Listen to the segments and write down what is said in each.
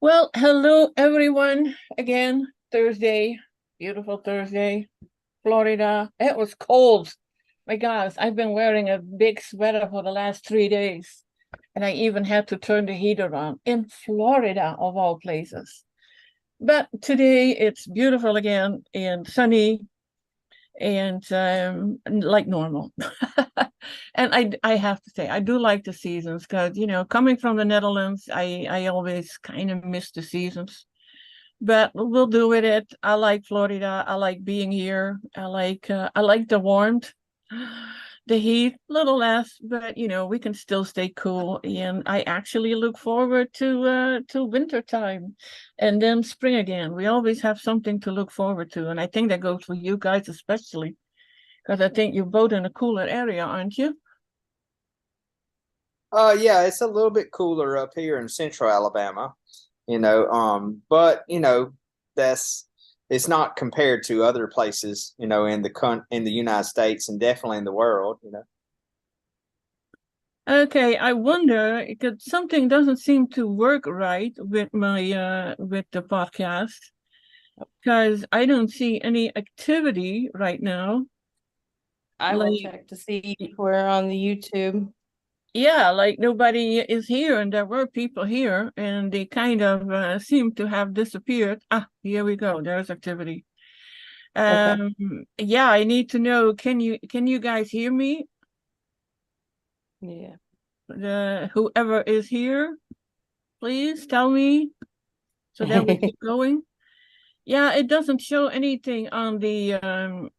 Well, hello everyone. Again, Thursday, beautiful Thursday, Florida. It was cold. My gosh, I've been wearing a big sweater for the last 3 days, and I even had to turn the heater on in Florida, of all places. But today it's beautiful again and sunny and like normal. And I have to say I do like the seasons because coming from the Netherlands, I always kind of miss the seasons, but we'll do with it. I like Florida. I like being here. I like the warmth. The heat, little less, but we can still stay cool. And I actually look forward to winter time and then spring again. We always have something to look forward to. And I think that goes for you guys especially, because I think you're both in a cooler area, aren't you? Yeah, it's a little bit cooler up here in central Alabama, but that's it's not compared to other places, in the United States and definitely in the world. Okay, I wonder because something doesn't seem to work right with my with the podcast because I don't see any activity right now. I will Like, check to see if we're on the YouTube. yeah, like nobody is here, and there were people here, and they kind of seem to have disappeared. Ah, here we go. There's activity. Okay. Um, yeah, I need to know. Can you guys hear me? Yeah. The whoever is here, please tell me so that we keep going. Yeah, it doesn't show anything on the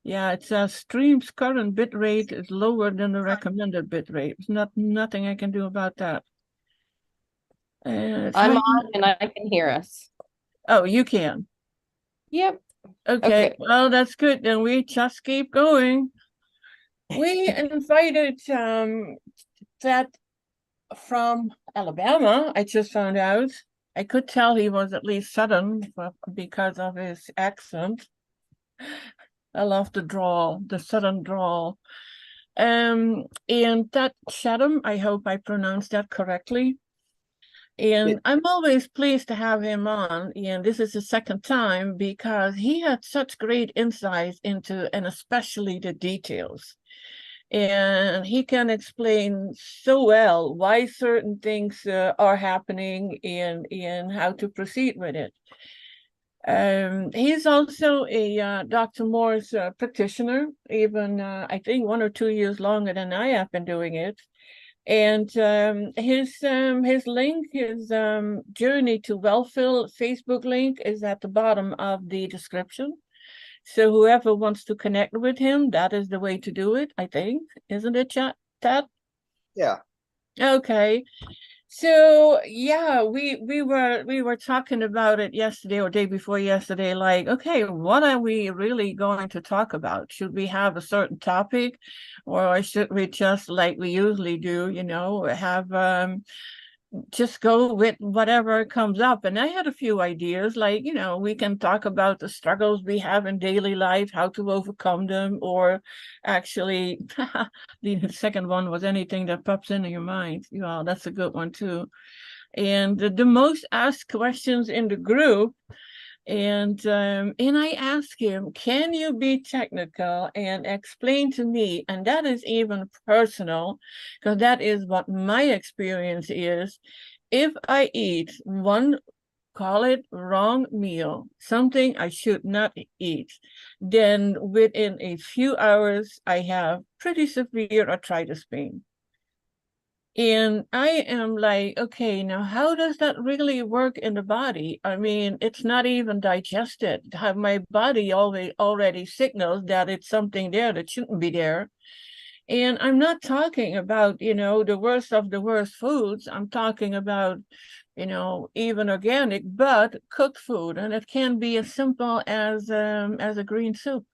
yeah, it says stream's current bit rate is lower than the recommended bit rate. It's nothing I can do about that. I'm on and I can hear us. Oh, you can. Yep. Okay, Okay. well that's good. Then we just keep going. We invited that from Alabama. I just found out. I could tell he was at least Southern because of his accent. I love the drawl, the Southern drawl. And Thad Cheatham, I hope I pronounced that correctly. And It, I'm always pleased to have him on. And this is the second time because he had such great insights into, and especially the details. And he can explain so well why certain things are happening and how to proceed with it. He's also a Dr. Morse practitioner, even I think 1 or 2 years longer than I have been doing it. And his link, his Journey to Wellfill Facebook link is at the bottom of the description. So whoever wants to connect with him, that is the way to do it, I think. Isn't it, chat? That? yeah. Okay. So yeah, we were talking about it yesterday or day before yesterday, like, okay, what are we really going to talk about? Should we have a certain topic, or should we just like we usually do, have just go with whatever comes up? And I had a few ideas, like, we can talk about the struggles we have in daily life, how to overcome them, or actually, the second one was anything that pops into your mind. Yeah, that's a good one too. And the most asked questions in the group, and I asked him, can you be technical and explain to me? And that is even personal, because that is what my experience is. If I eat one, call it wrong meal, something I should not eat, then within a few hours, I have pretty severe arthritis pain. And I am like, okay, now how does that really work in the body? I mean, it's not even digested. My body already signals that it's something there that shouldn't be there. And I'm not talking about, the worst of the worst foods. I'm talking about, even organic, but cooked food. And it can be as simple as a green soup.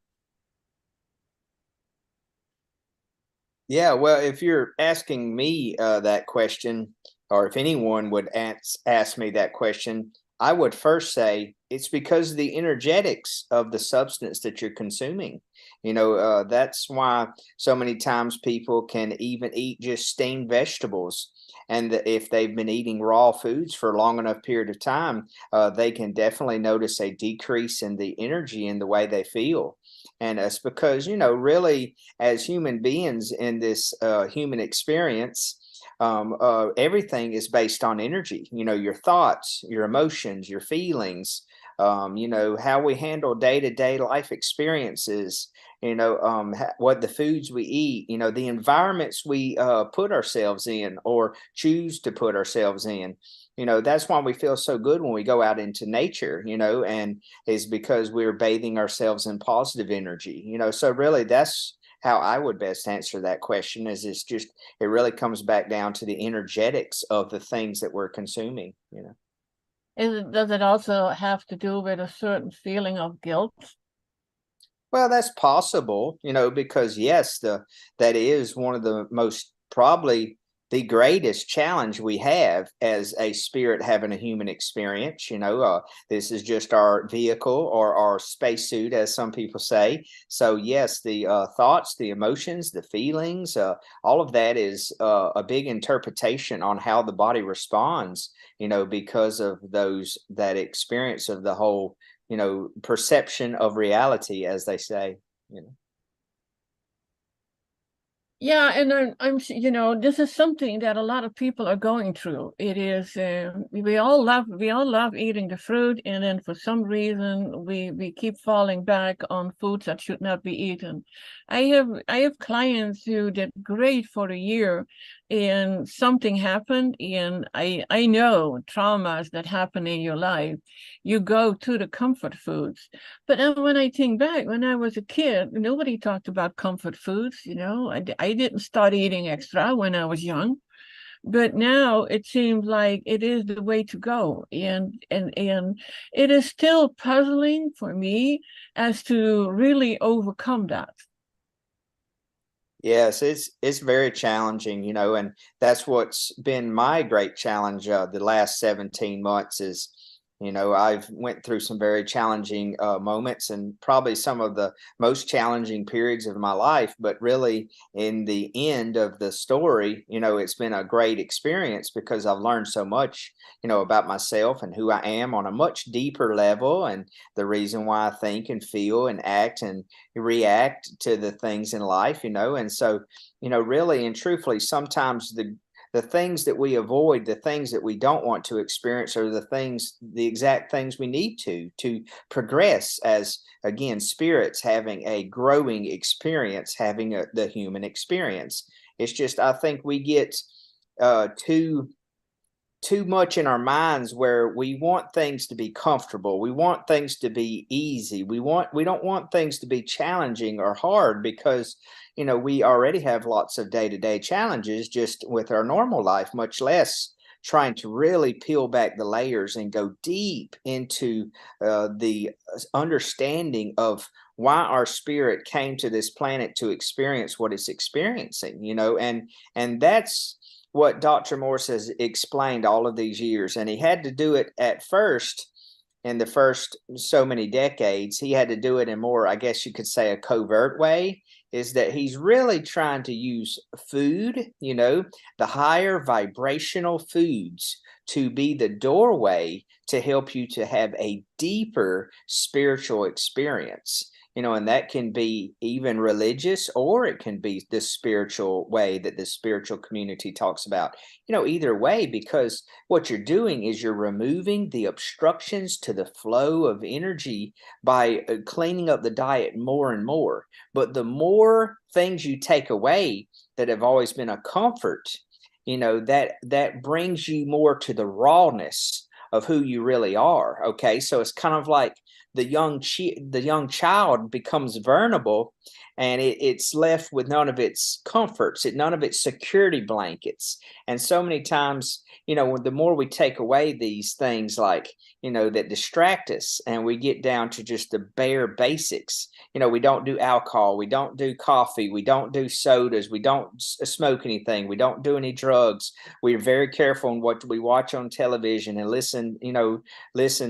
Yeah, well, if you're asking me that question, or if anyone would ask me that question, I would first say it's because of the energetics of the substance that you're consuming. That's why so many times people can even eat just steamed vegetables. And if they've been eating raw foods for a long enough period of time, they can definitely notice a decrease in the energy in the way they feel. And it's because, really, as human beings in this human experience, everything is based on energy. Your thoughts, your emotions, your feelings, how we handle day-to-day life experiences, what the foods we eat, the environments we put ourselves in or choose to put ourselves in. That's why we feel so good when we go out into nature, and is because we're bathing ourselves in positive energy. So really that's how I would best answer that question. It really comes back down to the energetics of the things that we're consuming. Does it also have to do with a certain feeling of guilt? Well, that's possible, because yes, that is one of the most, probably the greatest challenge we have as a spirit having a human experience. This is just our vehicle or our spacesuit, as some people say. So yes, the thoughts, the emotions, the feelings, all of that is a big interpretation on how the body responds, because of that experience of the whole, perception of reality, as they say. Yeah, and this is something that a lot of people are going through. It is we all love eating the fruit, and then for some reason we keep falling back on foods that should not be eaten. I have clients who did great for a year, and something happened, and I know traumas that happen in your life. You go to the comfort foods. But then when I think back, when I was a kid, nobody talked about comfort foods. I didn't start eating extra when I was young, but now it seems like it is the way to go. And it is still puzzling for me as to really overcome that. Yes, it's very challenging, and that's what's been my great challenge the last 17 months is, I've went through some very challenging moments and probably some of the most challenging periods of my life. But really, in the end of the story, it's been a great experience because I've learned so much, about myself and who I am on a much deeper level, and the reason why I think and feel and act and react to the things in life, and so, really and truthfully, sometimes the things that we avoid, the things that we don't want to experience are the exact things we need to progress as, again, spirits having a growing experience, having the human experience. It's just, I think we get too much in our minds where we want things to be comfortable. We want things to be easy. We don't want things to be challenging or hard because, we already have lots of day-to-day challenges just with our normal life, much less trying to really peel back the layers and go deep into the understanding of why our spirit came to this planet to experience what it's experiencing, and that's what Dr. Morse has explained all of these years. And he had to do it at first, in the first so many decades. He had to do it in more, I guess you could say, a covert way, is that he's really trying to use food, the higher vibrational foods, to be the doorway to help you to have a deeper spiritual experience. And that can be even religious, or it can be the spiritual way that the spiritual community talks about, either way, because what you're doing is you're removing the obstructions to the flow of energy by cleaning up the diet more and more. But the more things you take away that have always been a comfort, that brings you more to the rawness of who you really are. Okay. So it's kind of like the young child becomes vulnerable, and it's left with none of its comforts, none of its security blankets. And so many times, the more we take away these things, like, that distract us, and we get down to just the bare basics. We don't do alcohol, we don't do coffee, we don't do sodas, we don't smoke anything, we don't do any drugs. We're very careful on what we watch on television and listen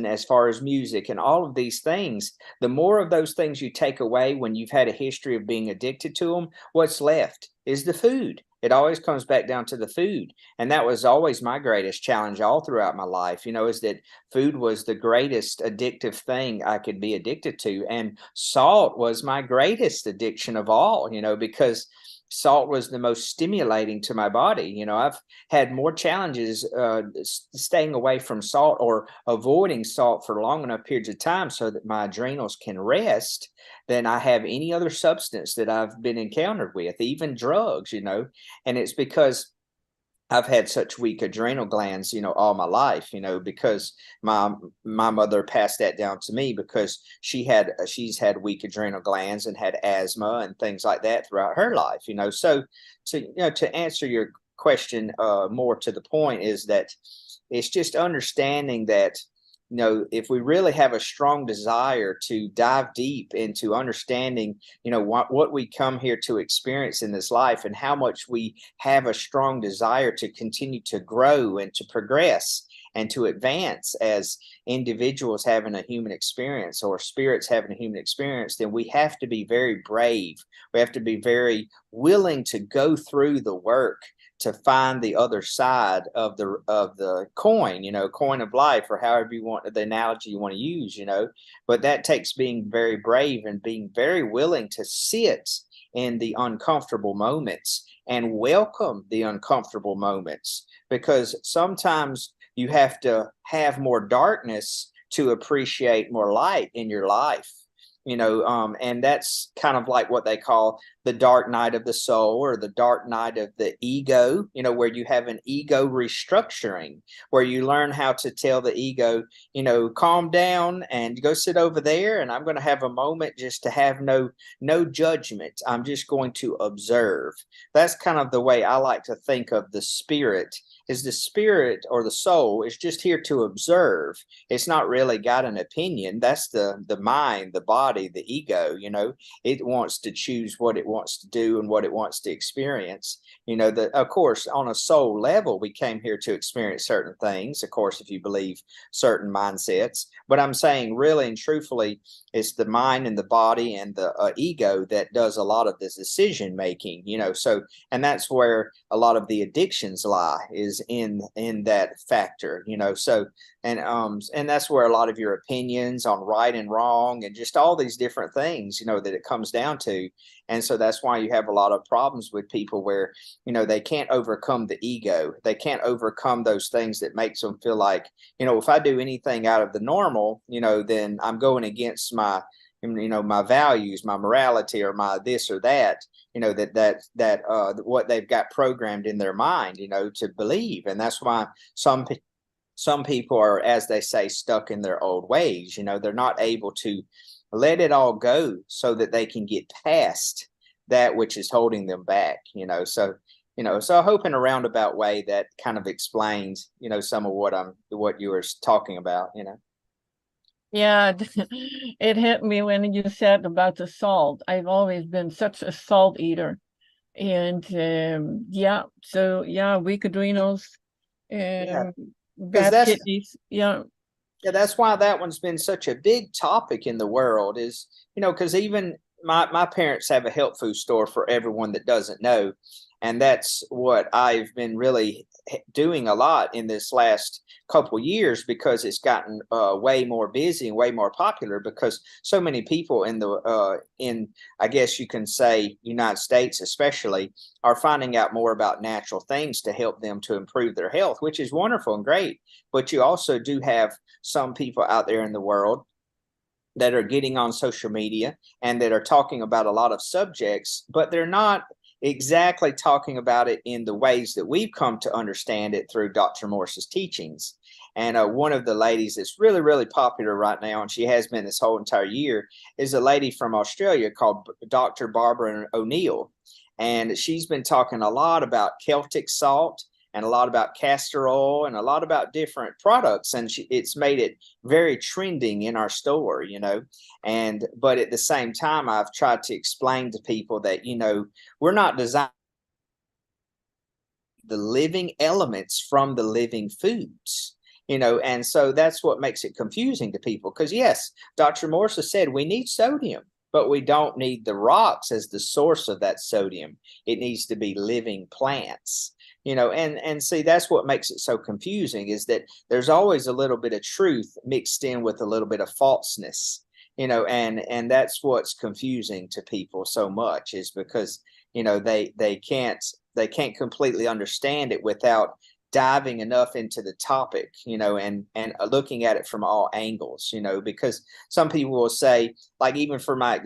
as far as music and all of these things. The more of those things you take away when you've had a history of being addicted to them, what's left is the food. It always comes back down to the food. And that was always my greatest challenge all throughout my life, is that food was the greatest addictive thing I could be addicted to. And salt was my greatest addiction of all, because salt was the most stimulating to my body. I've had more challenges staying away from salt or avoiding salt for long enough periods of time so that my adrenals can rest than I have any other substance that I've been encountered with, even drugs, and it's because I've had such weak adrenal glands, all my life, because my mother passed that down to me, because she's had weak adrenal glands and had asthma and things like that throughout her life, So to answer your question more to the point, is that it's just understanding that, if we really have a strong desire to dive deep into understanding, what we come here to experience in this life, and how much we have a strong desire to continue to grow and to progress and to advance as individuals having a human experience, or spirits having a human experience, then we have to be very brave. We have to be very willing to go through the work to find the other side of the coin, coin of life, or however you want, the analogy you want to use, but that takes being very brave and being very willing to sit in the uncomfortable moments and welcome the uncomfortable moments, because sometimes you have to have more darkness to appreciate more light in your life. And that's kind of like what they call the dark night of the soul, or the dark night of the ego, where you have an ego restructuring, where you learn how to tell the ego, calm down and go sit over there. And I'm going to have a moment just to have no judgment. I'm just going to observe. That's kind of the way I like to think of the spirit. Is the spirit, or the soul, is just here to observe. It's not really got an opinion. That's the mind, the body, the ego. It wants to choose what it wants to do and what it wants to experience. Of course, on a soul level, we came here to experience certain things, of course, if you believe certain mindsets. But I'm saying, really and truthfully, it's the mind and the body and the ego that does a lot of this decision making. So, and that's where a lot of the addictions lie, is in that factor. So, and that's where a lot of your opinions on right and wrong, and just all these different things, that it comes down to. And so that's why you have a lot of problems with people where, they can't overcome the ego. They can't overcome those things that makes them feel like, if I do anything out of the normal, then I'm going against my values, my morality, or my this or that, what they've got programmed in their mind, to believe. And that's why some people are, as they say, stuck in their old ways. They're not able to let it all go so that they can get past that which is holding them back. So I hope in a roundabout way that kind of explains, some of what you were talking about. Yeah, it hit me when you said about the salt. I've always been such a salt eater. And weak adrenals, Yeah, because bad kidneys. Yeah. Yeah, that's why that one's been such a big topic in the world, is, because even my parents have a health food store, for everyone that doesn't know. And that's what I've been really doing a lot in this last couple years, because it's gotten way more busy and way more popular, because so many people in I guess you can say United States especially, are finding out more about natural things to help them to improve their health, which is wonderful and great. But you also do have some people out there in the world that are getting on social media and that are talking about a lot of subjects, but they're not exactly talking about it in the ways that we've come to understand it through Dr. Morse's teachings. And one of the ladies that's really, really popular right now, and she has been this whole entire year, is a lady from Australia called Dr. Barbara O'Neill. And she's been talking a lot about Celtic salt and a lot about castor oil and a lot about different products. And it's made it very trending in our store, but at the same time, I've tried to explain to people that, we're not designed the living elements from the living foods. And so that's what makes it confusing to people. Because yes, Dr. Morse has said we need sodium, but we don't need the rocks as the source of that sodium. It needs to be living plants, and see, that's what makes it so confusing, is that there's always a little bit of truth mixed in with a little bit of falseness, and that's what's confusing to people so much, is because, they can't completely understand it without diving enough into the topic, and looking at it from all angles, because some people will say, like, even for my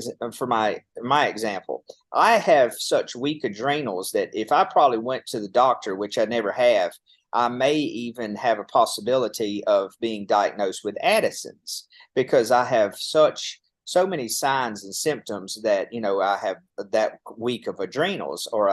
example, I have such weak adrenals that if I probably went to the doctor, which I never have, I may even have a possibility of being diagnosed with Addison's, because I have so many signs and symptoms that, I have that weak of adrenals, or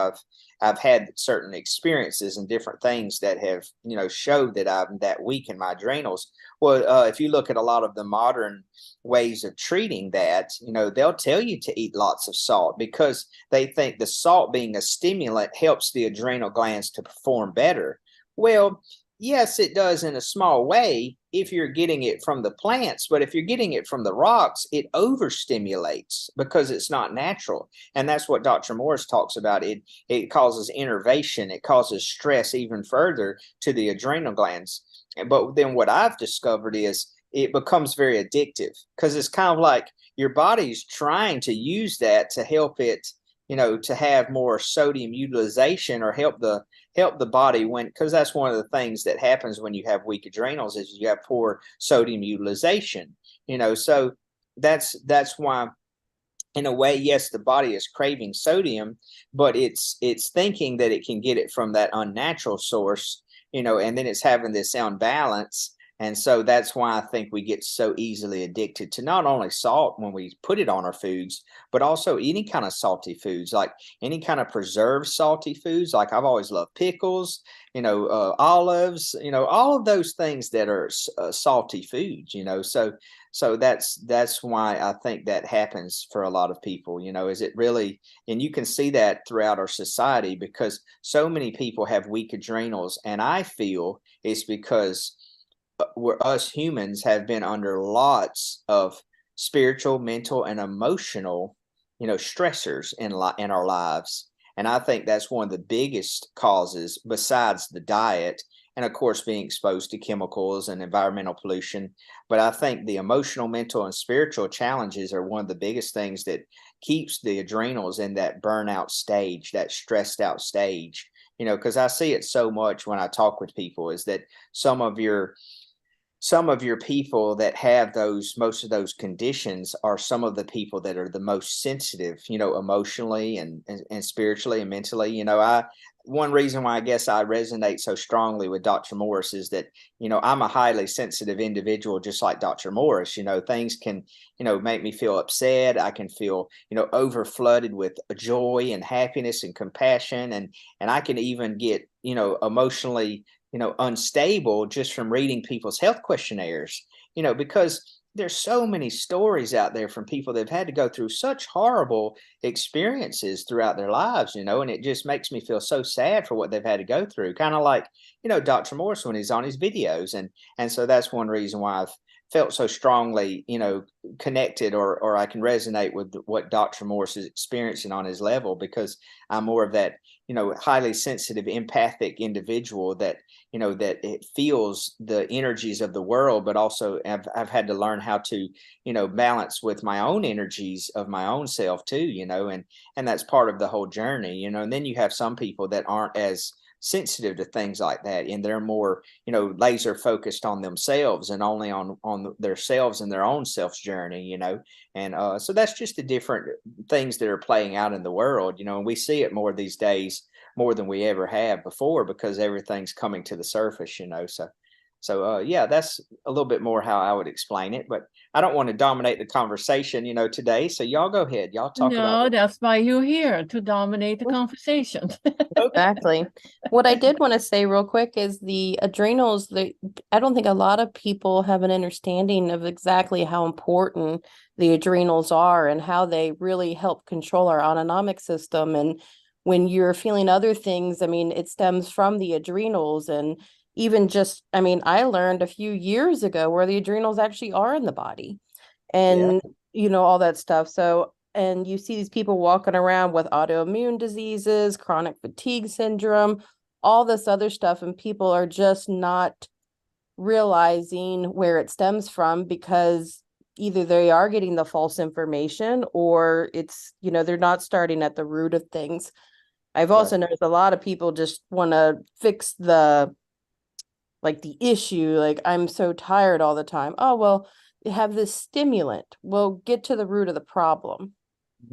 I've had certain experiences and different things that have, showed that I'm that weak in my adrenals. Well, if you look at a lot of the modern ways of treating that, they'll tell you to eat lots of salt, because they think the salt being a stimulant helps the adrenal glands to perform better. Well, yes, it does in a small way if you're getting it from the plants, but if you're getting it from the rocks, it overstimulates because it's not natural. And that's what Dr. Morse talks about. It causes innervation. It causes stress even further to the adrenal glands. But then what I've discovered is it becomes very addictive, because it's kind of like your body's trying to use that to help it, to have more sodium utilization, or help the body, because that's one of the things that happens when you have weak adrenals, is you have poor sodium utilization, so that's why, in a way, yes, the body is craving sodium, but it's thinking that it can get it from that unnatural source, and then it's having this imbalance. And so that's why I think we get so easily addicted to not only salt when we put it on our foods, but also any kind of salty foods, like any kind of preserved salty foods. Like, I've always loved pickles, olives, all of those things that are salty foods, so that's why I think that happens for a lot of people, is it really, and you can see that throughout our society, because so many people have weak adrenals. And I feel it's because us humans have been under lots of spiritual, mental, and emotional, stressors in our lives. And I think that's one of the biggest causes, besides the diet, and of course being exposed to chemicals and environmental pollution. But I think the emotional, mental, and spiritual challenges are one of the biggest things that keeps the adrenals in that burnout stage, that stressed out stage. Because I see it so much when I talk with people, is that some of your people that have most of those conditions are some of the people that are the most sensitive, emotionally and spiritually and mentally. One reason why I guess I resonate so strongly with Dr. Morse is that, I'm a highly sensitive individual, just like Dr. Morse. Things can, make me feel upset. I can feel, over flooded with joy and happiness and compassion. And I can even get, emotionally, unstable just from reading people's health questionnaires, because there's so many stories out there from people that have had to go through such horrible experiences throughout their lives, and it just makes me feel so sad for what they've had to go through. Kind of like, Dr. Morse when he's on his videos. And so that's one reason why I've felt so strongly, connected, or I can resonate with what Dr. Morse is experiencing on his level, because I'm more of that, highly sensitive, empathic individual that, that it feels the energies of the world, but also I've had to learn how to, balance with my own energies of my own self too, and that's part of the whole journey, and then you have some people that aren't as sensitive to things like that, and they're more, laser focused on themselves and only on themselves and their own self's journey, and so that's just the different things that are playing out in the world, and we see it more these days, more than we ever have before, because everything's coming to the surface, so yeah, that's a little bit more how I would explain it, but I don't want to dominate the conversation, today. So y'all go ahead. Y'all talk about No, it. that's why you're here, to dominate the conversation. Exactly. What I did want to say real quick is the adrenals, I don't think a lot of people have an understanding of exactly how important the adrenals are and how they really help control our autonomic system. And when you're feeling other things, I mean, it stems from the adrenals. And even just, I mean, I learned a few years ago where the adrenals actually are in the body and, all that stuff. So, and you see these people walking around with autoimmune diseases, chronic fatigue syndrome, all this other stuff, and people are just not realizing where it stems from, because either they are getting the false information, or it's, they're not starting at the root of things. I've also noticed a lot of people just want to fix the issue. Like, I'm so tired all the time. Oh, well, you have this stimulant. Well, get to the root of the problem.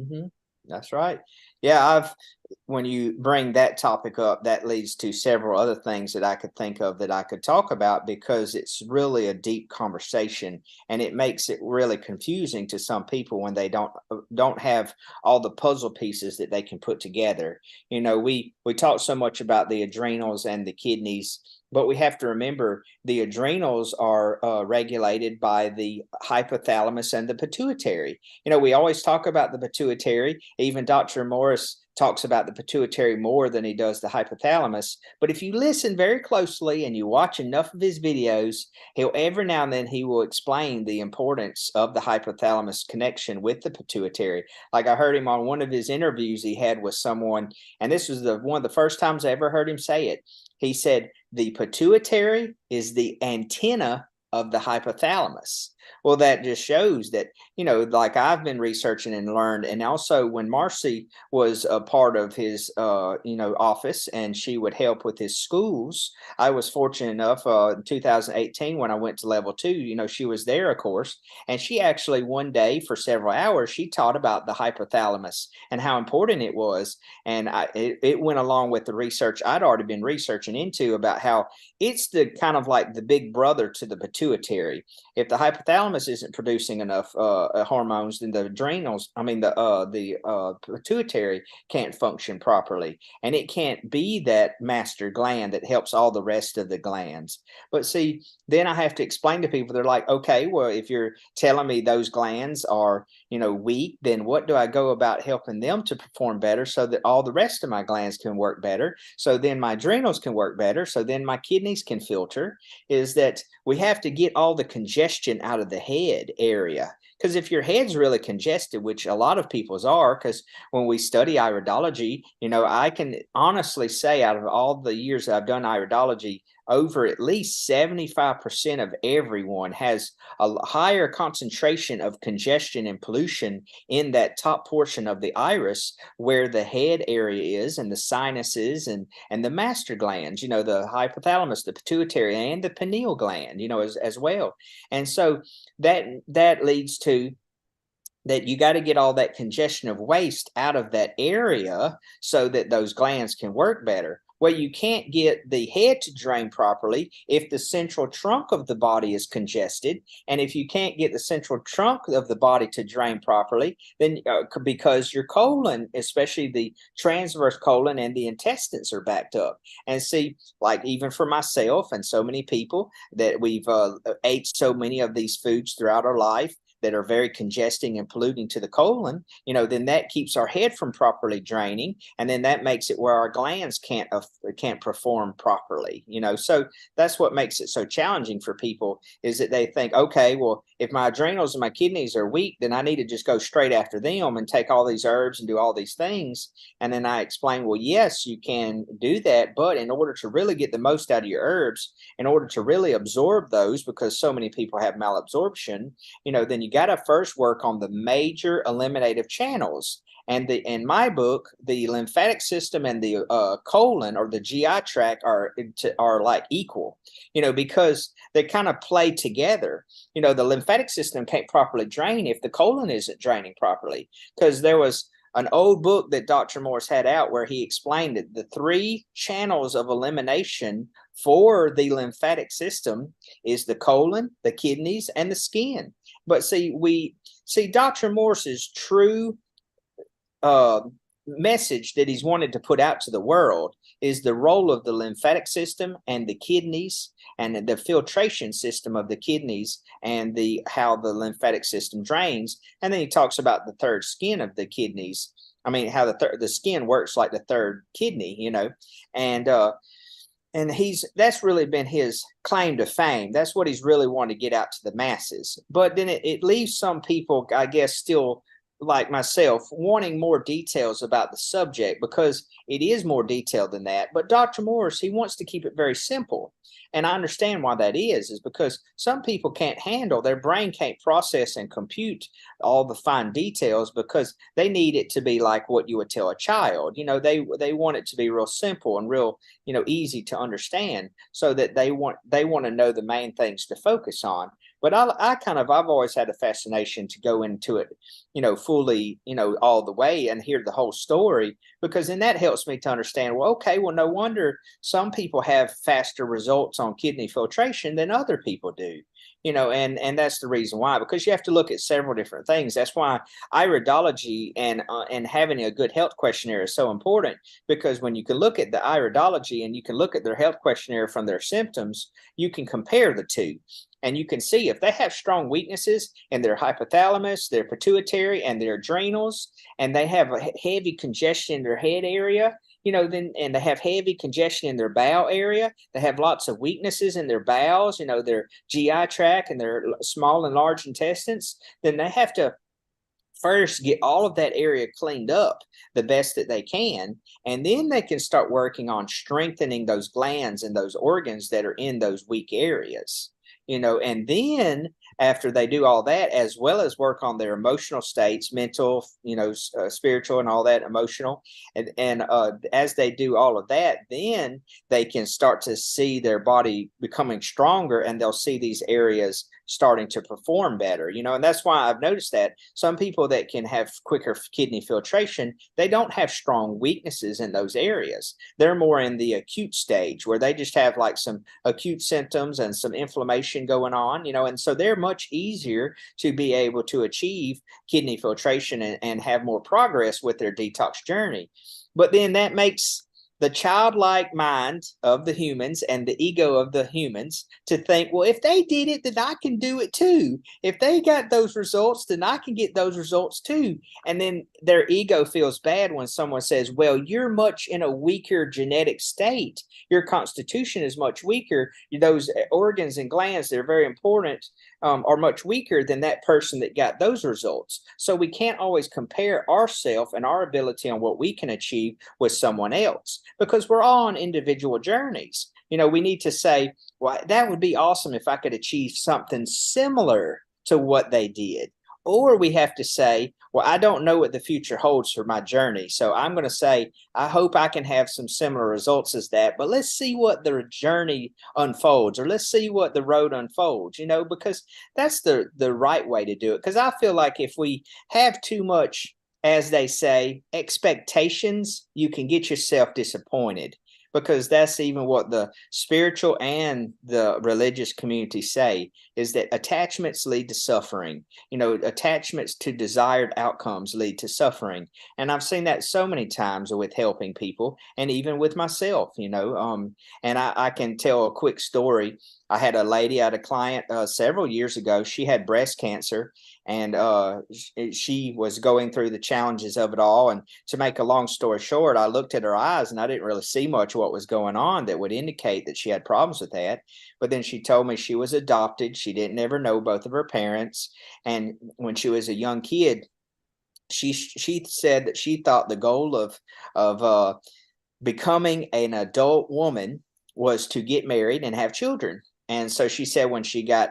Mm-hmm. That's right. Yeah, when you bring that topic up, that leads to several other things that I could think of that I could talk about, because it's really a deep conversation, and it makes it really confusing to some people when they don't have all the puzzle pieces that they can put together. We talk so much about the adrenals and the kidneys, but we have to remember the adrenals are regulated by the hypothalamus and the pituitary. We always talk about the pituitary. Even Dr. Morse talks about the pituitary more than he does the hypothalamus. But if you listen very closely and you watch enough of his videos, he'll every now and then he will explain the importance of the hypothalamus connection with the pituitary. Like, I heard him on one of his interviews he had with someone, and this was one of the first times I ever heard him say it. He said, the pituitary is the antenna of the hypothalamus. Well, that just shows that, like I've been researching and learned. And also when Marcy was a part of his, office, and she would help with his schools, I was fortunate enough in 2018 when I went to level 2, she was there, of course. And she actually one day for several hours, she taught about the hypothalamus and how important it was. And it went along with the research I'd already been researching into about how it's the kind of like the big brother to the pituitary. If the hypothalamus isn't producing enough hormones, then the adrenals, the pituitary can't function properly, and it can't be that master gland that helps all the rest of the glands. But see, then I have to explain to people, they're like, okay, well, if you're telling me those glands are, weak, then what do I go about helping them to perform better so that all the rest of my glands can work better? So then my adrenals can work better. So then my kidneys can filter. Is that we have to get all the congestion out of the head area. Because if your head's really congested, which a lot of people's are, because when we study iridology, I can honestly say out of all the years that I've done iridology, over at least 75% of everyone has a higher concentration of congestion and pollution in that top portion of the iris, where the head area is, and the sinuses and the master glands, the hypothalamus, the pituitary, and the pineal gland, as well. And so that leads to that you got to get all that congestion of waste out of that area so that those glands can work better. Well, you can't get the head to drain properly if the central trunk of the body is congested. And if you can't get the central trunk of the body to drain properly, then because your colon, especially the transverse colon and the intestines, are backed up. And see, like even for myself and so many people that we've ate so many of these foods throughout our life that are very congesting and polluting to the colon, then that keeps our head from properly draining. And then that makes it where our glands can't perform properly, So that's what makes it so challenging for people, is that they think, okay, well, if my adrenals and my kidneys are weak, then I need to just go straight after them and take all these herbs and do all these things. And then I explain, well, yes, you can do that. But in order to really get the most out of your herbs, in order to really absorb those, because so many people have malabsorption, then you you got to first work on the major eliminative channels. And in my book, the lymphatic system and the colon or the GI tract are like equal, because they kind of play together. The lymphatic system can't properly drain if the colon isn't draining properly, because there was an old book that Dr. Morse had out where he explained that the 3 channels of elimination for the lymphatic system is the colon, the kidneys, and the skin. But see Dr. Morse's true message that he's wanted to put out to the world is the role of the lymphatic system and the kidneys and the filtration system of the kidneys and how the lymphatic system drains. And then he talks about the third skin of the kidneys. I mean, how the skin works like the third kidney, and that's really been his claim to fame. That's what he's really wanted to get out to the masses. But then it leaves some people, I guess, still like myself, wanting more details about the subject, because it is more detailed than that. But Dr. Morse, he wants to keep it very simple. And I understand why that is because some people can't handle, their brain can't process and compute all the fine details, because they need it to be like what you would tell a child. They want it to be real simple and real, easy to understand, so that they want to know the main things to focus on. But I've always had a fascination to go into it, fully, all the way and hear the whole story, because then that helps me to understand, well, okay, well, no wonder some people have faster results on kidney filtration than other people do, and that's the reason why, because you have to look at several different things. That's why iridology and having a good health questionnaire is so important, because when you can look at the iridology and you can look at their health questionnaire from their symptoms, you can compare the two. And you can see if they have strong weaknesses in their hypothalamus, their pituitary, and their adrenals, and they have a heavy congestion in their head area, and they have heavy congestion in their bowel area. They have lots of weaknesses in their bowels, their GI tract and their small and large intestines. Then they have to first get all of that area cleaned up the best that they can, and then they can start working on strengthening those glands and those organs that are in those weak areas. And then after they do all that, as well as work on their emotional states, mental, spiritual and all that, emotional. And as they do all of that, then they can start to see their body becoming stronger, and they'll see these areas starting to perform better, and that's why I've noticed that some people that can have quicker kidney filtration, they don't have strong weaknesses in those areas. They're more in the acute stage where they just have like some acute symptoms and some inflammation going on, and so they're much easier to be able to achieve kidney filtration and have more progress with their detox journey. But then that makes the childlike mind of the humans and the ego of the humans to think, well, if they did it, then I can do it too. If they got those results, then I can get those results too. And then their ego feels bad when someone says, well, you're much in a weaker genetic state. Your constitution is much weaker. Those organs and glands that are very important are much weaker than that person that got those results. So we can't always compare ourselves and our ability on what we can achieve with someone else, because we're all on individual journeys. We need to say, well, that would be awesome if I could achieve something similar to what they did. Or we have to say, well, I don't know what the future holds for my journey. So I'm going to say, I hope I can have some similar results as that, but let's see what the journey unfolds, or let's see what the road unfolds, because that's the right way to do it. Because I feel like if we have too much, as they say, expectations, you can get yourself disappointed, because that's even what the spiritual and the religious community say, is that attachments lead to suffering. Attachments to desired outcomes lead to suffering. And I've seen that so many times with helping people, and even with myself, and I can tell a quick story. I had a lady, I had a client several years ago. She had breast cancer, and she was going through the challenges of it all. And to make a long story short, I looked at her eyes and I didn't really see much what was going on that would indicate that she had problems with that. But then she told me she was adopted. She didn't ever know both of her parents. And when she was a young kid, she said that she thought the goal of becoming an adult woman was to get married and have children. And so she said when she got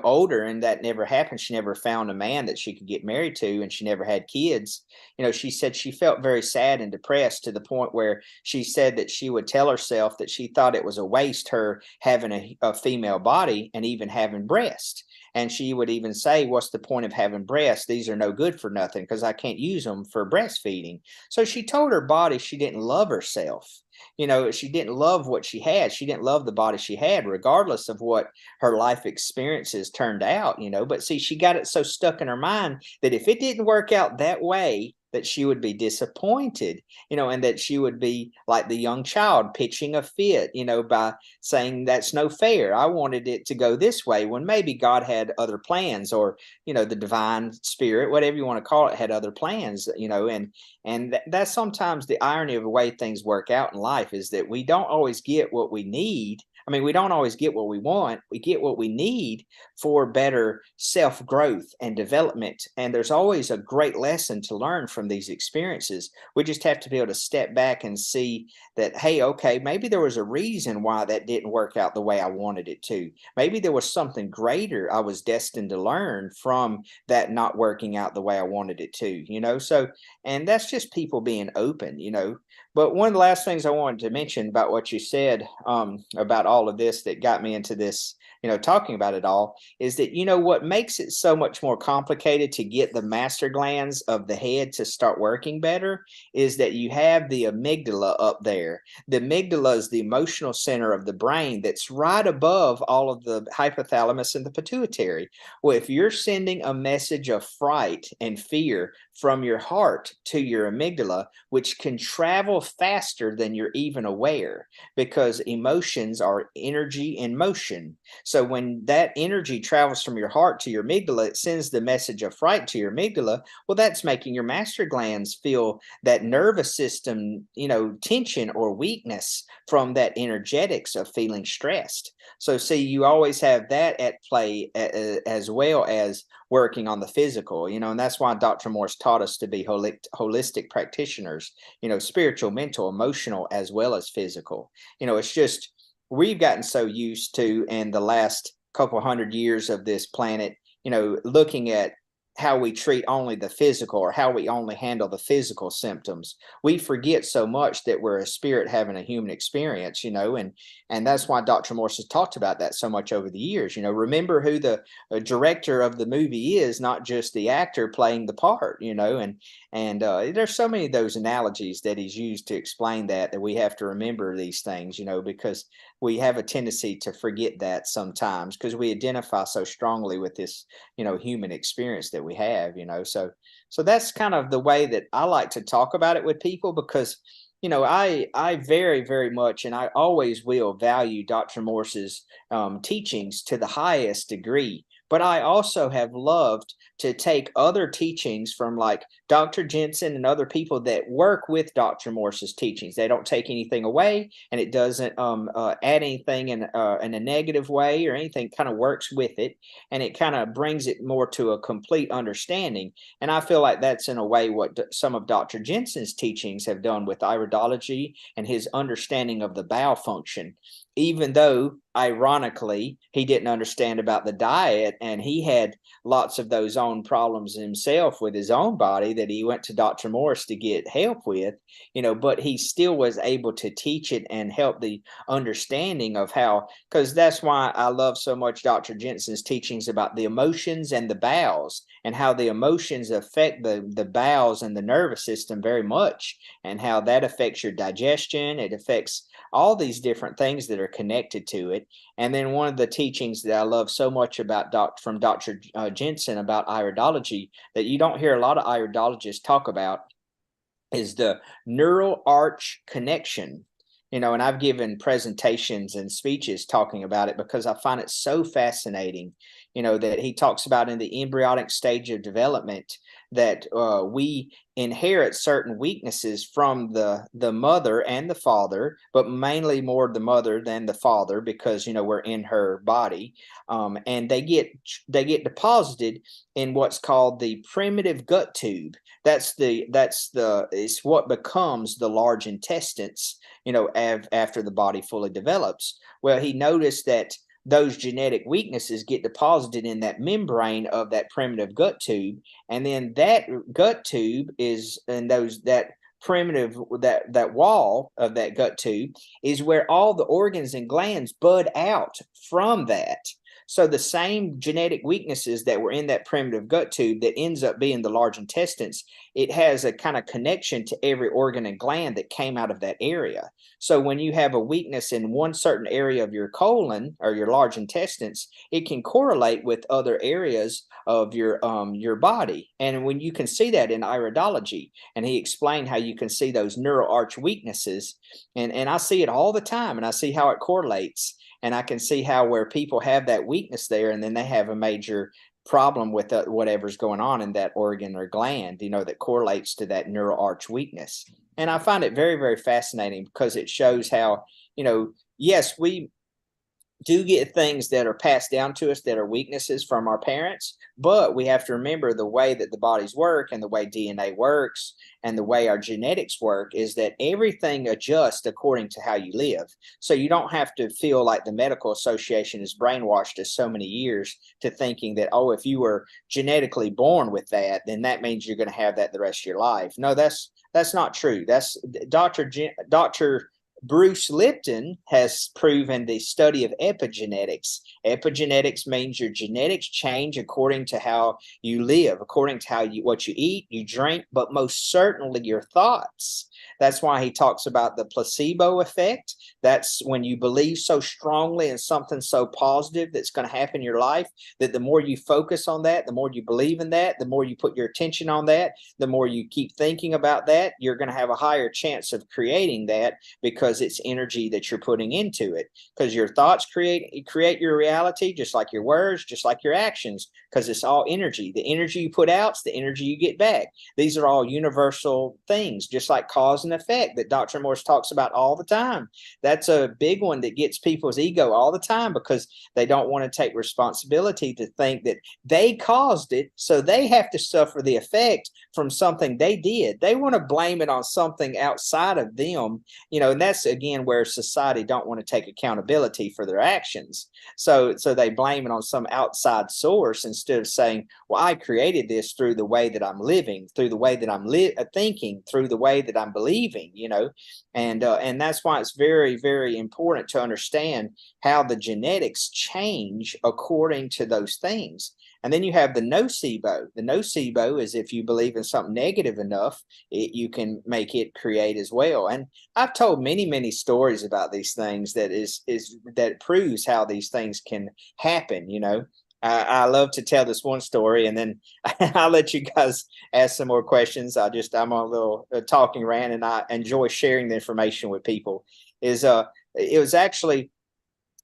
older, and that never happened. She never found a man that she could get married to, and she never had kids. She said she felt very sad and depressed, to the point where she said that she would tell herself that she thought it was a waste, her having a female body and even having breasts. And she would even say, what's the point of having breasts? These are no good for nothing, because I can't use them for breastfeeding. So she told her body she didn't love herself. She didn't love what she had. She didn't love the body she had, regardless of what her life experiences turned out. But see, she got it so stuck in her mind that if it didn't work out that way, that she would be disappointed, and that she would be like the young child pitching a fit, by saying that's no fair. I wanted it to go this way, when maybe God had other plans, or, the divine spirit, whatever you want to call it, had other plans, and that's sometimes the irony of the way things work out in life, is that we don't always get what we need. I mean, we don't always get what we want. We get what we need for better self-growth and development. And there's always a great lesson to learn from these experiences. We just have to be able to step back and see that, hey, okay, maybe there was a reason why that didn't work out the way I wanted it to. Maybe there was something greater I was destined to learn from that not working out the way I wanted it to, So, and that's just people being open, But one of the last things I wanted to mention about what you said, about all of this that got me into this, talking about it all, is that, what makes it so much more complicated to get the master glands of the head to start working better is that you have the amygdala up there. The amygdala is the emotional center of the brain that's right above all of the hypothalamus and the pituitary. Well, if you're sending a message of fright and fear from your heart to your amygdala, which can travel faster than you're even aware, because emotions are energy in motion. So when that energy travels from your heart to your amygdala, it sends the message of fright to your amygdala. Well, that's making your master glands feel that nervous system, tension or weakness from that energetics of feeling stressed. So see, you always have that at play, as well as working on the physical, and that's why Dr. Morse taught us to be holistic practitioners, spiritual, mental, emotional, as well as physical. It's just, we've gotten so used to, in the last couple hundred years of this planet, looking at how we treat only the physical, or how we only handle the physical symptoms. We forget so much that we're a spirit having a human experience, and that's why Dr. Morse has talked about that so much over the years. Remember who the director of the movie is, not just the actor playing the part, and there's so many of those analogies that he's used to explain that we have to remember these things, because we have a tendency to forget that sometimes, because we identify so strongly with this, human experience that we have, so that's kind of the way that I like to talk about it with people, because I very, very much, and I always will, value Dr. Morse's teachings to the highest degree. But I also have loved to take other teachings from, like, Dr. Jensen and other people that work with Dr. Morse's teachings. They don't take anything away, and it doesn't add anything in a negative way or anything. Kind of works with it, and it kind of brings it more to a complete understanding. And I feel like that's in a way what some of Dr. Jensen's teachings have done with iridology and his understanding of the bowel function. Even though, ironically, he didn't understand about the diet, and he had lots of those own problems himself with his own body that he went to Dr. Morse to get help with, but he still was able to teach it and help the understanding of how, because that's why I love so much Dr. Jensen's teachings about the emotions and the bowels, and how the emotions affect the bowels and the nervous system very much, and how that affects your digestion. It affects all these different things that are connected to it. And then one of the teachings that I love so much about from Dr. Jensen about iridology that you don't hear a lot of iridologists talk about is the neural arch connection. And I've given presentations and speeches talking about it because I find it so fascinating, that he talks about in the embryonic stage of development that we inherit certain weaknesses from the mother and the father, but mainly more the mother than the father, because we're in her body, and they get deposited in what's called the primitive gut tube. It's what becomes the large intestines, after the body fully develops. Well, he noticed that those genetic weaknesses get deposited in that membrane of that primitive gut tube. And then that gut tube is, and that primitive, that wall of that gut tube is where all the organs and glands bud out from that. So the same genetic weaknesses that were in that primitive gut tube that ends up being the large intestines, it has a kind of connection to every organ and gland that came out of that area. So when you have a weakness in one certain area of your colon or your large intestines, it can correlate with other areas of your body. And when you can see that in iridology, and he explained how you can see those neural arch weaknesses, and I see it all the time, and I see how it correlates. And I can see how where people have that weakness there, and then they have a major problem with whatever's going on in that organ or gland, that correlates to that neural arch weakness. And I find it very, very fascinating because it shows how, yes, we do get things that are passed down to us that are weaknesses from our parents, but we have to remember the way that the bodies work and the way DNA works and the way our genetics work is that everything adjusts according to how you live. So you don't have to feel like the medical association has brainwashed us so many years to thinking that, oh, if you were genetically born with that, then that means you're going to have that the rest of your life. No, that's not true. That's Dr. Bruce Lipton has proven the study of epigenetics. Epigenetics means your genetics change according to how you live, according to what you eat, you drink, but most certainly your thoughts. That's why he talks about the placebo effect. That's when you believe so strongly in something so positive that's going to happen in your life, that the more you focus on that, the more you believe in that, the more you put your attention on that, the more you keep thinking about that, you're going to have a higher chance of creating that because it's energy that you're putting into it. Because your thoughts create your reality, just like your words, just like your actions, because it's all energy. The energy you put out is the energy you get back. These are all universal things, just like cause and effect that Dr. Morse talks about all the time. That's a big one that gets people's ego all the time because they don't want to take responsibility to think that they caused it, so they have to suffer the effect from something they did. They want to blame it on something outside of them, and that's again where society don't want to take accountability for their actions. So they blame it on some outside source instead of saying, well, I created this through the way that I'm living, through the way that I'm thinking, through the way that I'm believing, and that's why it's very, very important to understand how the genetics change according to those things. And then you have the nocebo. The nocebo is if you believe in something negative enough, you can make it create as well. And I've told many, many stories about these things that proves how these things can happen. I love to tell this one story, and then I'll let you guys ask some more questions. I'm on a little talking rant, and I enjoy sharing the information with people. It was actually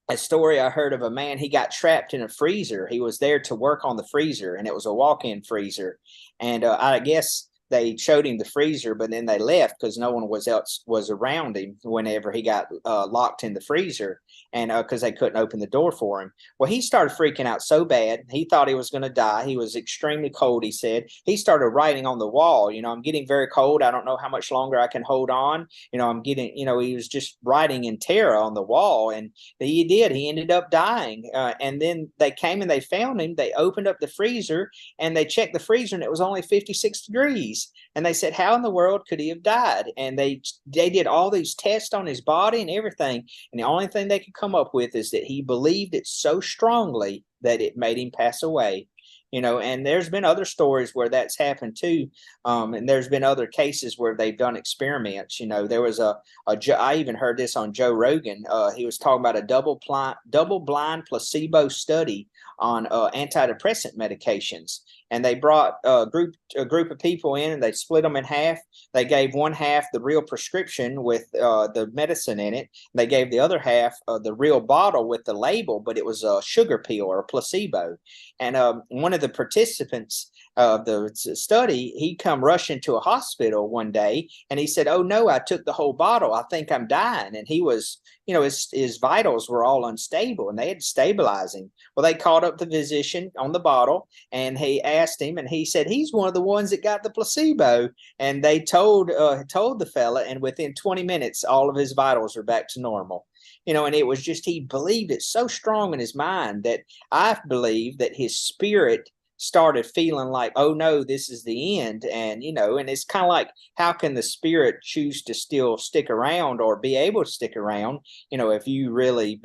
a story I heard of a man. He got trapped in a freezer. He was there to work on the freezer, and it was a walk-in freezer. And I guess they showed him the freezer, but then they left because no one was around him whenever he got locked in the freezer, and because they couldn't open the door for him. Well, he started freaking out so bad. He thought he was going to die. He was extremely cold, he said. He started writing on the wall, I'm getting very cold. I don't know how much longer I can hold on. I'm getting, he was just writing in terror on the wall, and he did. He ended up dying. And then they came and they found him. They opened up the freezer and they checked the freezer, and it was only 56 degrees. And they said, how in the world could he have died? And they did all these tests on his body and everything. And the only thing they could come up with is that he believed it so strongly that it made him pass away. And there's been other stories where that's happened too. And there's been other cases where they've done experiments. There was I even heard this on Joe Rogan. He was talking about a double blind placebo study on antidepressant medications. And they brought a group of people in, and they split them in half. They gave one half the real prescription with the medicine in it. They gave the other half the real bottle with the label, but it was a sugar pill or a placebo. And one of the participants of the study, he come rushing to a hospital one day, and he said, oh, no, I took the whole bottle. I think I'm dying. And he was, his vitals were all unstable, and they had to stabilize him. Well, they called up the physician on the bottle, and he asked him, and he said he's one of the ones that got the placebo. And they told the fella, and within 20 minutes, all of his vitals are back to normal. and it was just, he believed it so strong in his mind that I believe that his spirit started feeling like, oh no, this is the end. And, and it's kind of like, how can the spirit choose to still stick around or be able to stick around, if you really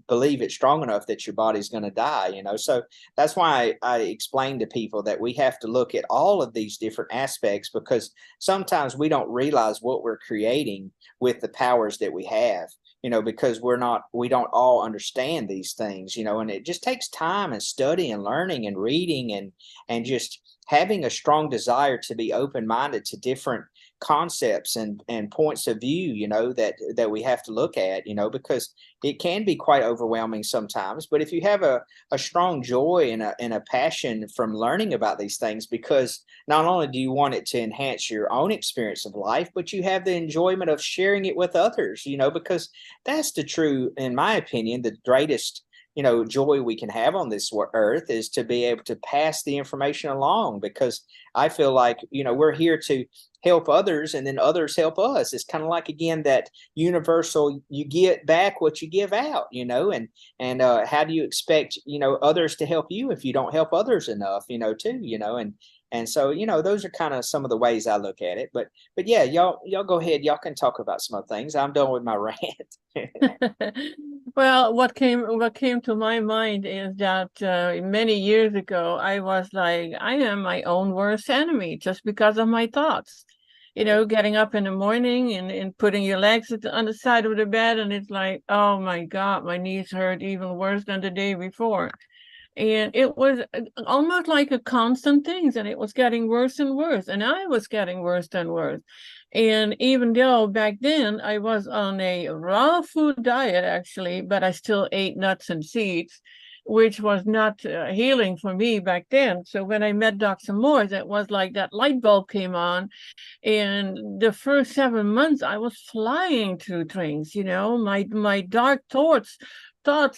believe it strong enough that your body's going to die, so that's why I explain to people that we have to look at all of these different aspects, because sometimes we don't realize what we're creating with the powers that we have, because we don't all understand these things, and it just takes time and study and learning and reading and just having a strong desire to be open-minded to different concepts and points of view, that we have to look at, because it can be quite overwhelming sometimes. But if you have a strong joy and a passion from learning about these things, because not only do you want it to enhance your own experience of life, but you have the enjoyment of sharing it with others, because that's the true, in my opinion, the greatest joy we can have on this earth is to be able to pass the information along, because I feel like, we're here to help others and then others help us. It's kind of like, again, that universal, you get back what you give out, and how do you expect, others to help you if you don't help others enough, too, and so, those are kind of some of the ways I look at it. But yeah, y'all go ahead. Y'all can talk about some other things. I'm done with my rant. Well, what came to my mind is that many years ago, I was like, I am my own worst enemy just because of my thoughts. Getting up in the morning and putting your legs on the side of the bed, and it's like, oh my God, my knees hurt even worse than the day before. And it was almost like a constant thing, and it was getting worse and worse, and I was getting worse and worse. And even though back then I was on a raw food diet, actually, but I still ate nuts and seeds, which was not healing for me back then. So when I met Dr. Morse, it was like that light bulb came on. And the first 7 months, I was flying through things, my dark thoughts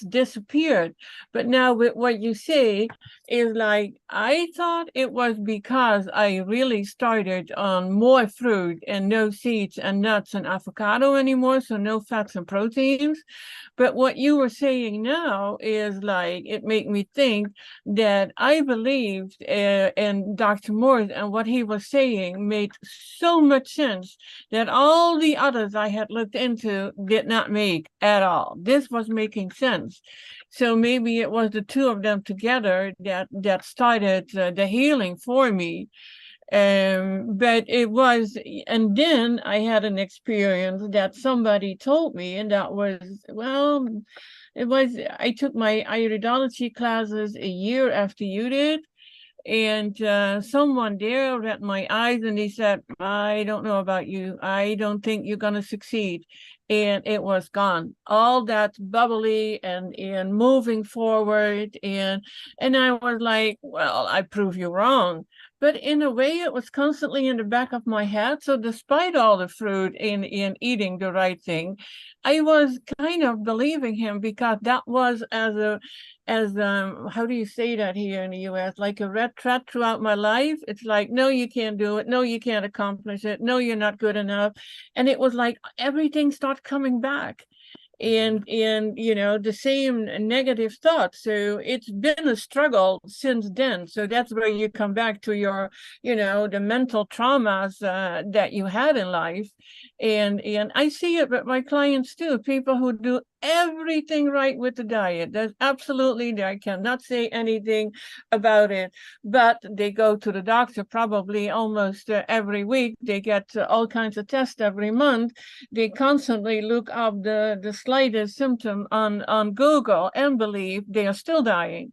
disappeared. But now with what you say is like, I thought it was because I really started on more fruit and no seeds and nuts and avocado anymore, so no fats and proteins. But what you were saying now is like, it made me think that I believed in Dr. Morse, and what he was saying made so much sense that all the others I had looked into did not make at all. This was making sense. So maybe it was the two of them together that started the healing for me. But it was, and then I had an experience that somebody told me, and that was, well, I took my iridology classes a year after you did. And someone there read my eyes and he said, I don't know about you. I don't think you're going to succeed. And it was gone. All that bubbly and moving forward. And I was like, well, I prove you wrong. But in a way, it was constantly in the back of my head. So despite all the fruit in eating the right thing, I was kind of believing him, because that was as how do you say that here in the US, like a red thread throughout my life. It's like, no, you can't do it, no, you can't accomplish it, no, you're not good enough. And it was like everything started coming back, and the same negative thoughts. So it's been a struggle since then. So that's where you come back to your the mental traumas that you had in life. And I see it with my clients too, people who do everything right with the diet. There's absolutely, I cannot say anything about it, but they go to the doctor probably almost every week. They get all kinds of tests every month. They constantly look up the slightest symptom on Google and believe they are still dying.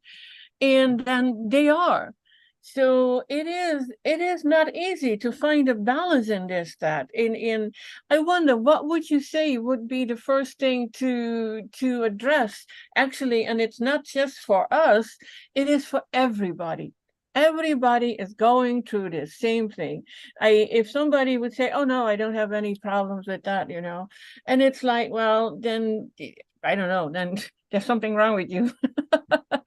And then they are. So it is not easy to find a balance in this, that in I wonder, what would you say would be the first thing to address, actually? And it's not just for us, it is for everybody. Everybody is going through the same thing. If somebody would say, oh no, I don't have any problems with that, and it's like, well, then I don't know, then there's something wrong with you.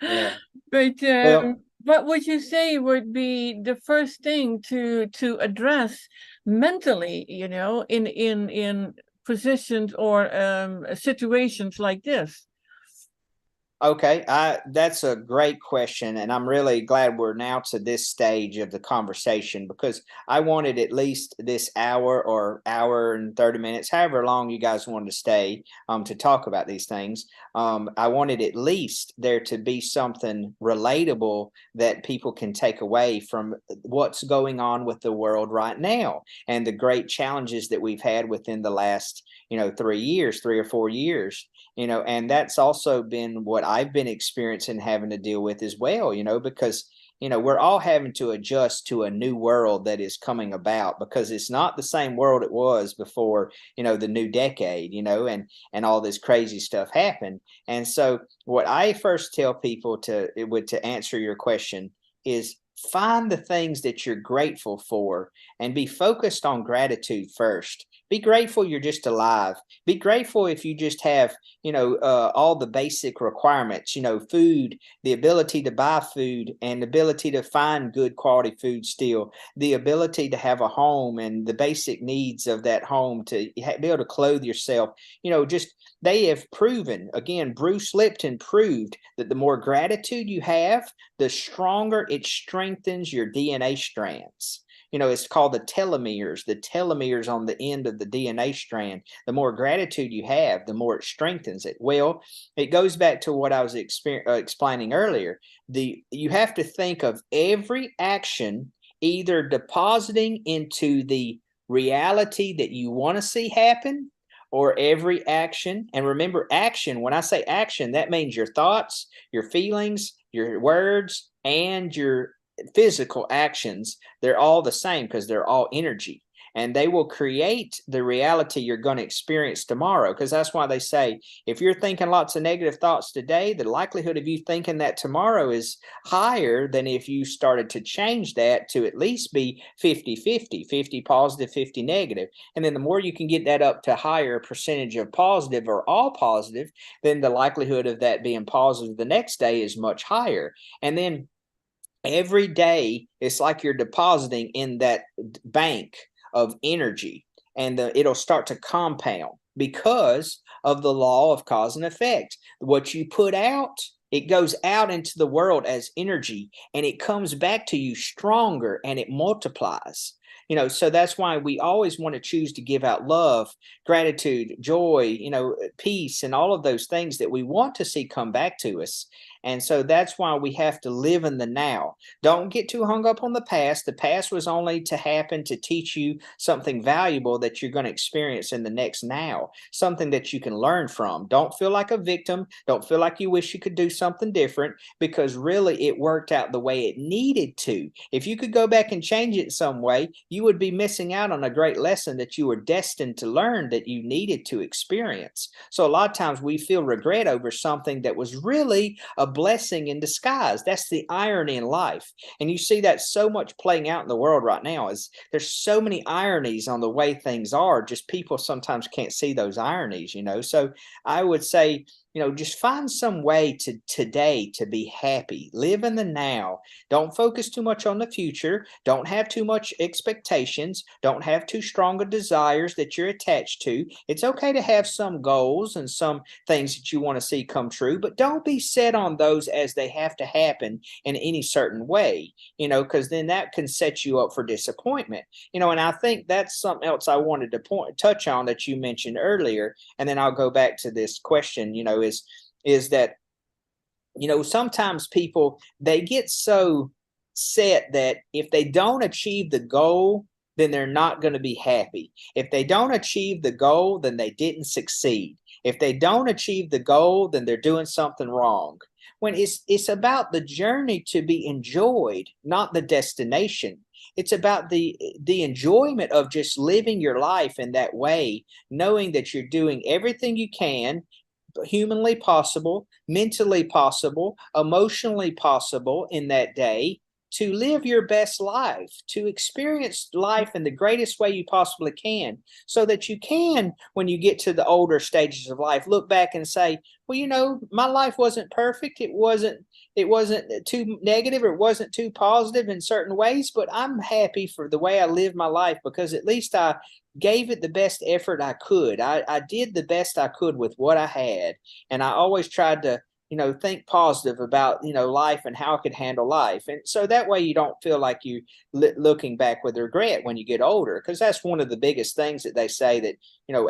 Yeah. But Well, what would you say would be the first thing to address mentally, in positions or situations like this? Okay, that's a great question, and I'm really glad we're now to this stage of the conversation, because I wanted at least this hour or hour and 30 minutes, however long you guys wanted to stay, to talk about these things. I wanted at least there to be something relatable that people can take away from what's going on with the world right now, and the great challenges that we've had within the last 3 or 4 years. And that's also been what I've been experiencing, having to deal with as well, because we're all having to adjust to a new world that is coming about, because it's not the same world it was before the new decade, and all this crazy stuff happened. And so what I first tell people to answer your question is, find the things that you're grateful for and be focused on gratitude first. Be grateful you're just alive. Be grateful if you just have, all the basic requirements, food, the ability to buy food, and the ability to find good quality food still, the ability to have a home and the basic needs of that home, to be able to clothe yourself. They have proven, again, Bruce Lipton proved that the more gratitude you have, the stronger it strengthens your DNA strands. It's called the telomeres on the end of the DNA strand. The more gratitude you have, the more it strengthens it. Well, it goes back to what I was explaining earlier. You have to think of every action either depositing into the reality that you want to see happen, or every action. And remember, action, when I say action, that means your thoughts, your feelings, your words, and your physical actions. They're all the same because they're all energy, and they will create the reality you're going to experience tomorrow. Because that's why they say, if you're thinking lots of negative thoughts today, the likelihood of you thinking that tomorrow is higher than if you started to change that to at least be 50-50, 50 positive, 50 negative. And then the more you can get that up to higher percentage of positive or all positive, then the likelihood of that being positive the next day is much higher. And then every day, it's like you're depositing in that bank of energy, and it'll start to compound because of the law of cause and effect. What you put out, it goes out into the world as energy, and it comes back to you stronger, and it multiplies. So that's why we always want to choose to give out love, gratitude, joy, peace, and all of those things that we want to see come back to us. And so that's why we have to live in the now. Don't get too hung up on the past. The past was only to happen to teach you something valuable that you're going to experience in the next now, something that you can learn from. Don't feel like a victim. Don't feel like you wish you could do something different, because really it worked out the way it needed to. If you could go back and change it some way, you would be missing out on a great lesson that you were destined to learn, that you needed to experience. So a lot of times we feel regret over something that was really a blessing in disguise. That's the irony in life. And you see that so much playing out in the world right now. Is there's so many ironies on the way things are, just people sometimes can't see those ironies. So I would say, just find some way to today to be happy. Live in the now. Don't focus too much on the future. Don't have too much expectations. Don't have too strong of desires that you're attached to. It's okay to have some goals and some things that you want to see come true, but don't be set on those as they have to happen in any certain way, because then that can set you up for disappointment. And I think that's something else I wanted to touch on that you mentioned earlier, and then I'll go back to this question, is that, sometimes people, they get so set that if they don't achieve the goal, then they're not going to be happy. If they don't achieve the goal, then they didn't succeed. If they don't achieve the goal, then they're doing something wrong. When it's about the journey to be enjoyed, not the destination. It's about the enjoyment of just living your life in that way, knowing that you're doing everything you can, humanly possible, mentally possible, emotionally possible in that day, to live your best life, to experience life in the greatest way you possibly can, so that you can, when you get to the older stages of life, look back and say, well, my life wasn't perfect. It wasn't, it wasn't too negative or it wasn't too positive in certain ways, but I'm happy for the way I live my life because at least I gave it the best effort I could. I did the best I could with what I had. And I always tried to, think positive about, life and how I could handle life. And so that way you don't feel like you looking back with regret when you get older, because that's one of the biggest things that they say that,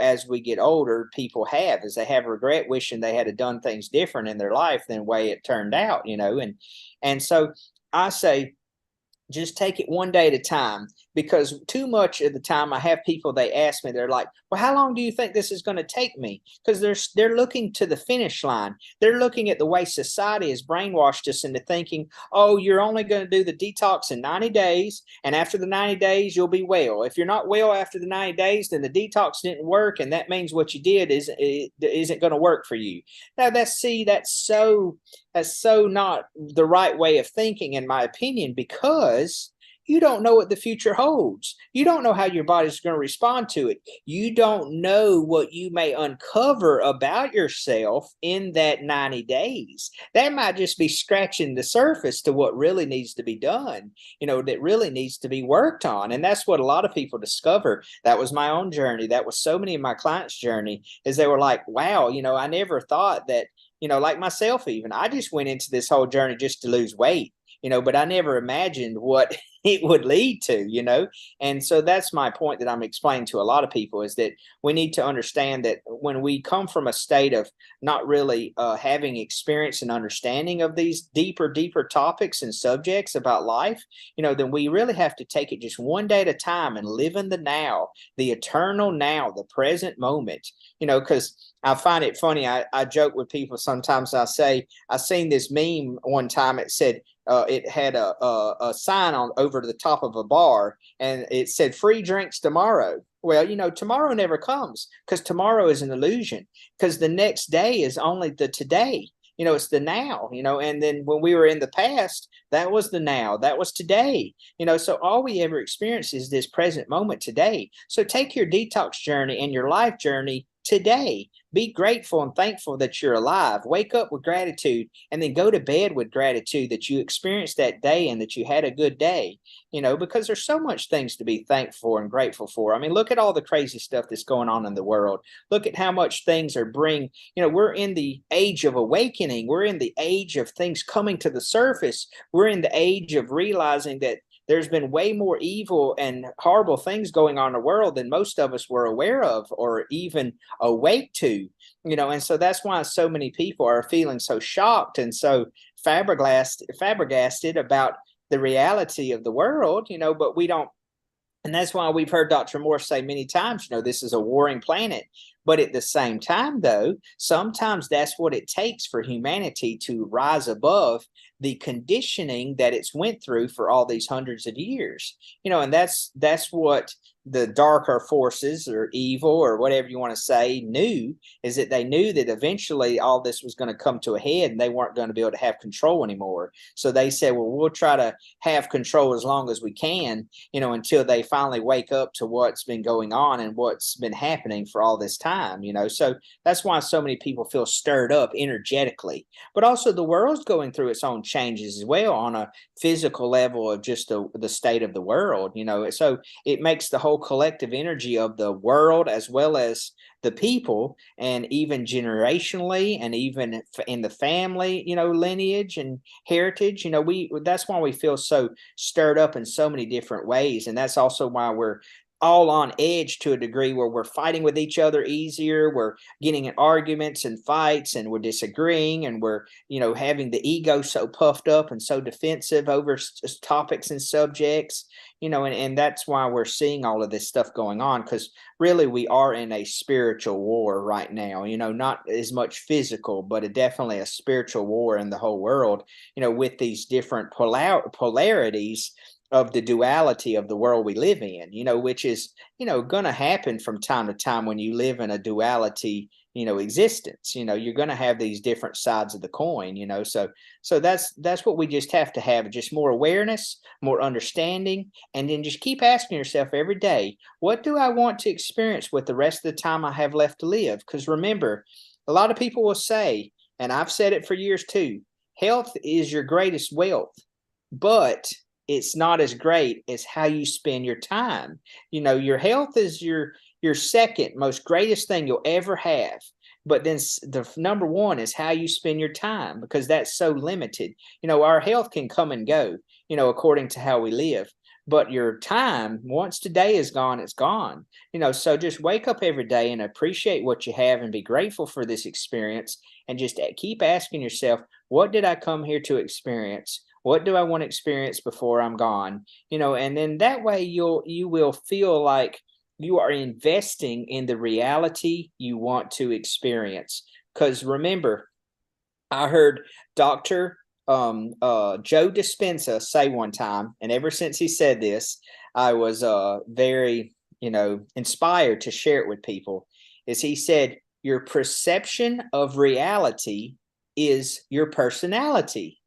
as we get older, people have is they have regret, wishing they had done things different in their life than the way it turned out, and so I say, just take it one day at a time, because too much of the time I have people, they ask me, they're like, well, how long do you think this is going to take me? Because they're looking to the finish line. They're looking at the way society has brainwashed us into thinking, oh, you're only going to do the detox in 90 days. And after the 90 days, you'll be well. If you're not well after the 90 days, then the detox didn't work. And that means what you did isn't going to work for you. Now that's so not the right way of thinking, in my opinion, because you don't know what the future holds. You don't know how your body's going to respond to it. You don't know what you may uncover about yourself in that 90 days. That might just be scratching the surface to what really needs to be done, that really needs to be worked on. And that's what a lot of people discover. That was my own journey. That was so many of my clients' journey, is they were like, wow, I never thought that, like myself, even I just went into this whole journey just to lose weight, but I never imagined what it would lead to, And so that's my point that I'm explaining to a lot of people, is that we need to understand that when we come from a state of not really having experience and understanding of these deeper topics and subjects about life, then we really have to take it just one day at a time and live in the now, the eternal now, the present moment, because I find it funny. I joke with people sometimes. I say, I seen this meme one time. It said, it had a sign on over the top of a bar, and it said free drinks tomorrow. Well, tomorrow never comes, because tomorrow is an illusion, because the next day is only the today. It's the now, and then when we were in the past, that was the now, that was today, so all we ever experience is this present moment today. So take your detox journey and your life journey today. Be grateful and thankful that you're alive. Wake up with gratitude, and then go to bed with gratitude that you experienced that day and that you had a good day, because there's so much things to be thankful and grateful for. I mean, look at all the crazy stuff that's going on in the world. Look at how much things are we're in the age of awakening. We're in the age of things coming to the surface. We're in the age of realizing that there's been way more evil and horrible things going on in the world than most of us were aware of or even awake to, and so that's why so many people are feeling so shocked and so flabbergasted about the reality of the world, but we don't. And that's why we've heard Dr. Morse say many times, this is a warring planet. But at the same time, though, sometimes that's what it takes for humanity to rise above the conditioning that it's went through for all these hundreds of years. And that's what the darker forces or evil or whatever you want to say knew, is that they knew that eventually all this was going to come to a head and they weren't going to be able to have control anymore. So they said, well, we'll try to have control as long as we can, until they finally wake up to what's been going on and what's been happening for all this time, So that's why so many people feel stirred up energetically. But also the world's going through its own changes as well on a physical level of just the state of the world, So it makes the whole collective energy of the world as well as the people, and even generationally and even in the family, lineage and heritage, that's why we feel so stirred up in so many different ways. And that's also why we're all on edge to a degree, where we're fighting with each other easier. We're getting in arguments and fights, and we're disagreeing, and we're, having the ego so puffed up and so defensive over topics and subjects, and that's why we're seeing all of this stuff going on, because really we are in a spiritual war right now, not as much physical, but definitely a spiritual war in the whole world, with these different polarities of the duality of the world we live in, which is, going to happen from time to time when you live in a duality, existence. You're going to have these different sides of the coin, so that's what we just have to have, just more awareness, more understanding, and then just keep asking yourself every day, what do I want to experience with the rest of the time I have left to live? Because remember, a lot of people will say, and I've said it for years too, health is your greatest wealth, but it's not as great as how you spend your time. Your health is your second most greatest thing you'll ever have. But then the number one is how you spend your time, because that's so limited. Our health can come and go, according to how we live. But your time, once today is gone, it's gone. So just wake up every day and appreciate what you have and be grateful for this experience, and just keep asking yourself, what did I come here to experience? What do I want to experience before I'm gone? And then that way you will feel like you are investing in the reality you want to experience. Because remember, I heard Dr. Joe Dispenza say one time, and ever since he said this, I was very, inspired to share it with people, is he said, your perception of reality is your personality.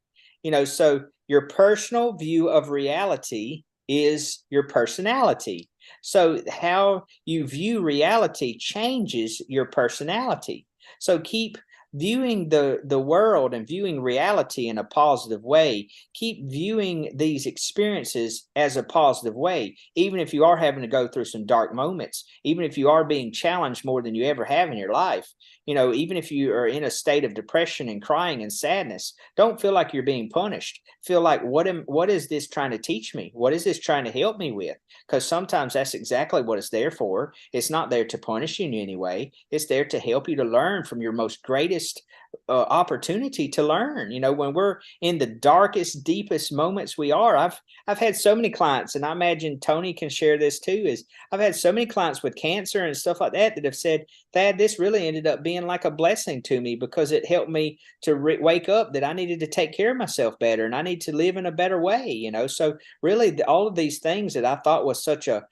So your personal view of reality is your personality. So how you view reality changes your personality. So keep viewing the world and viewing reality in a positive way. Keep viewing these experiences as a positive way, even if you are having to go through some dark moments, even if you are being challenged more than you ever have in your life. Even if you are in a state of depression and crying and sadness, don't feel like you're being punished. Feel like, what is this trying to teach me? What is this trying to help me with? Because sometimes that's exactly what it's there for. It's not there to punish you in any way. It's there to help you to learn from your most greatest opportunity to learn. When we're in the darkest, deepest moments I've had so many clients, and I imagine Toni can share this too, is I've had so many clients with cancer and stuff like that have said, Thad, this really ended up being like a blessing to me, because it helped me to wake up that I needed to take care of myself better and I need to live in a better way. So really all of these things that I thought was such a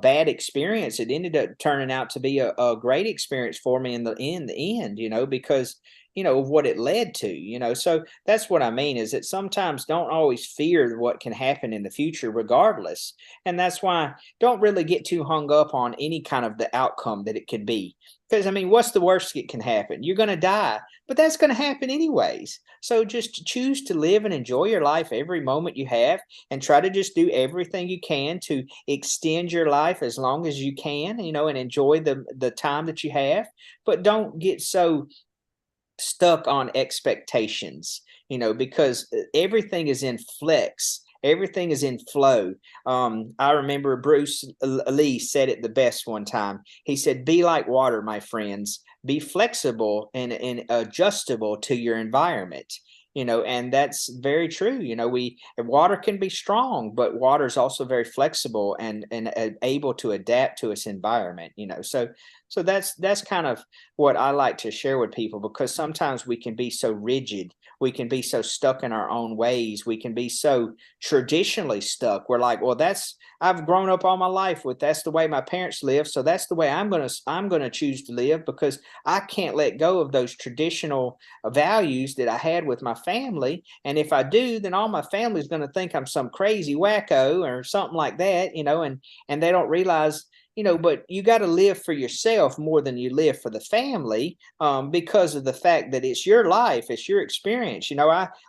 bad experience, it ended up turning out to be a great experience for me in the end, because of what it led to. So that's what I mean, is that sometimes don't always fear what can happen in the future regardless. And that's why don't really get too hung up on any kind of the outcome that it could be. Because what's the worst that can happen? You're going to die, but that's going to happen anyways. So just choose to live and enjoy your life every moment you have, and try to just do everything you can to extend your life as long as you can, and enjoy the time that you have. But don't get so stuck on expectations, because everything is in flex. Everything is in flow. I remember Bruce Lee said it the best one time. He said, be like water, my friends. Be flexible and adjustable to your environment. And that's very true. Water can be strong, but water is also very flexible and able to adapt to its environment. So that's kind of what I like to share with people, because sometimes we can be so rigid. We can be so stuck in our own ways. We can be so traditionally stuck. We're like, well, I've grown up all my life with, that's the way my parents live, so that's the way I'm gonna choose to live, because I can't let go of those traditional values that I had with my family. And if I do, then all my family's going to think I'm some crazy wacko or something like that, and they don't realize, but you got to live for yourself more than you live for the family, because of the fact that it's your life, it's your experience.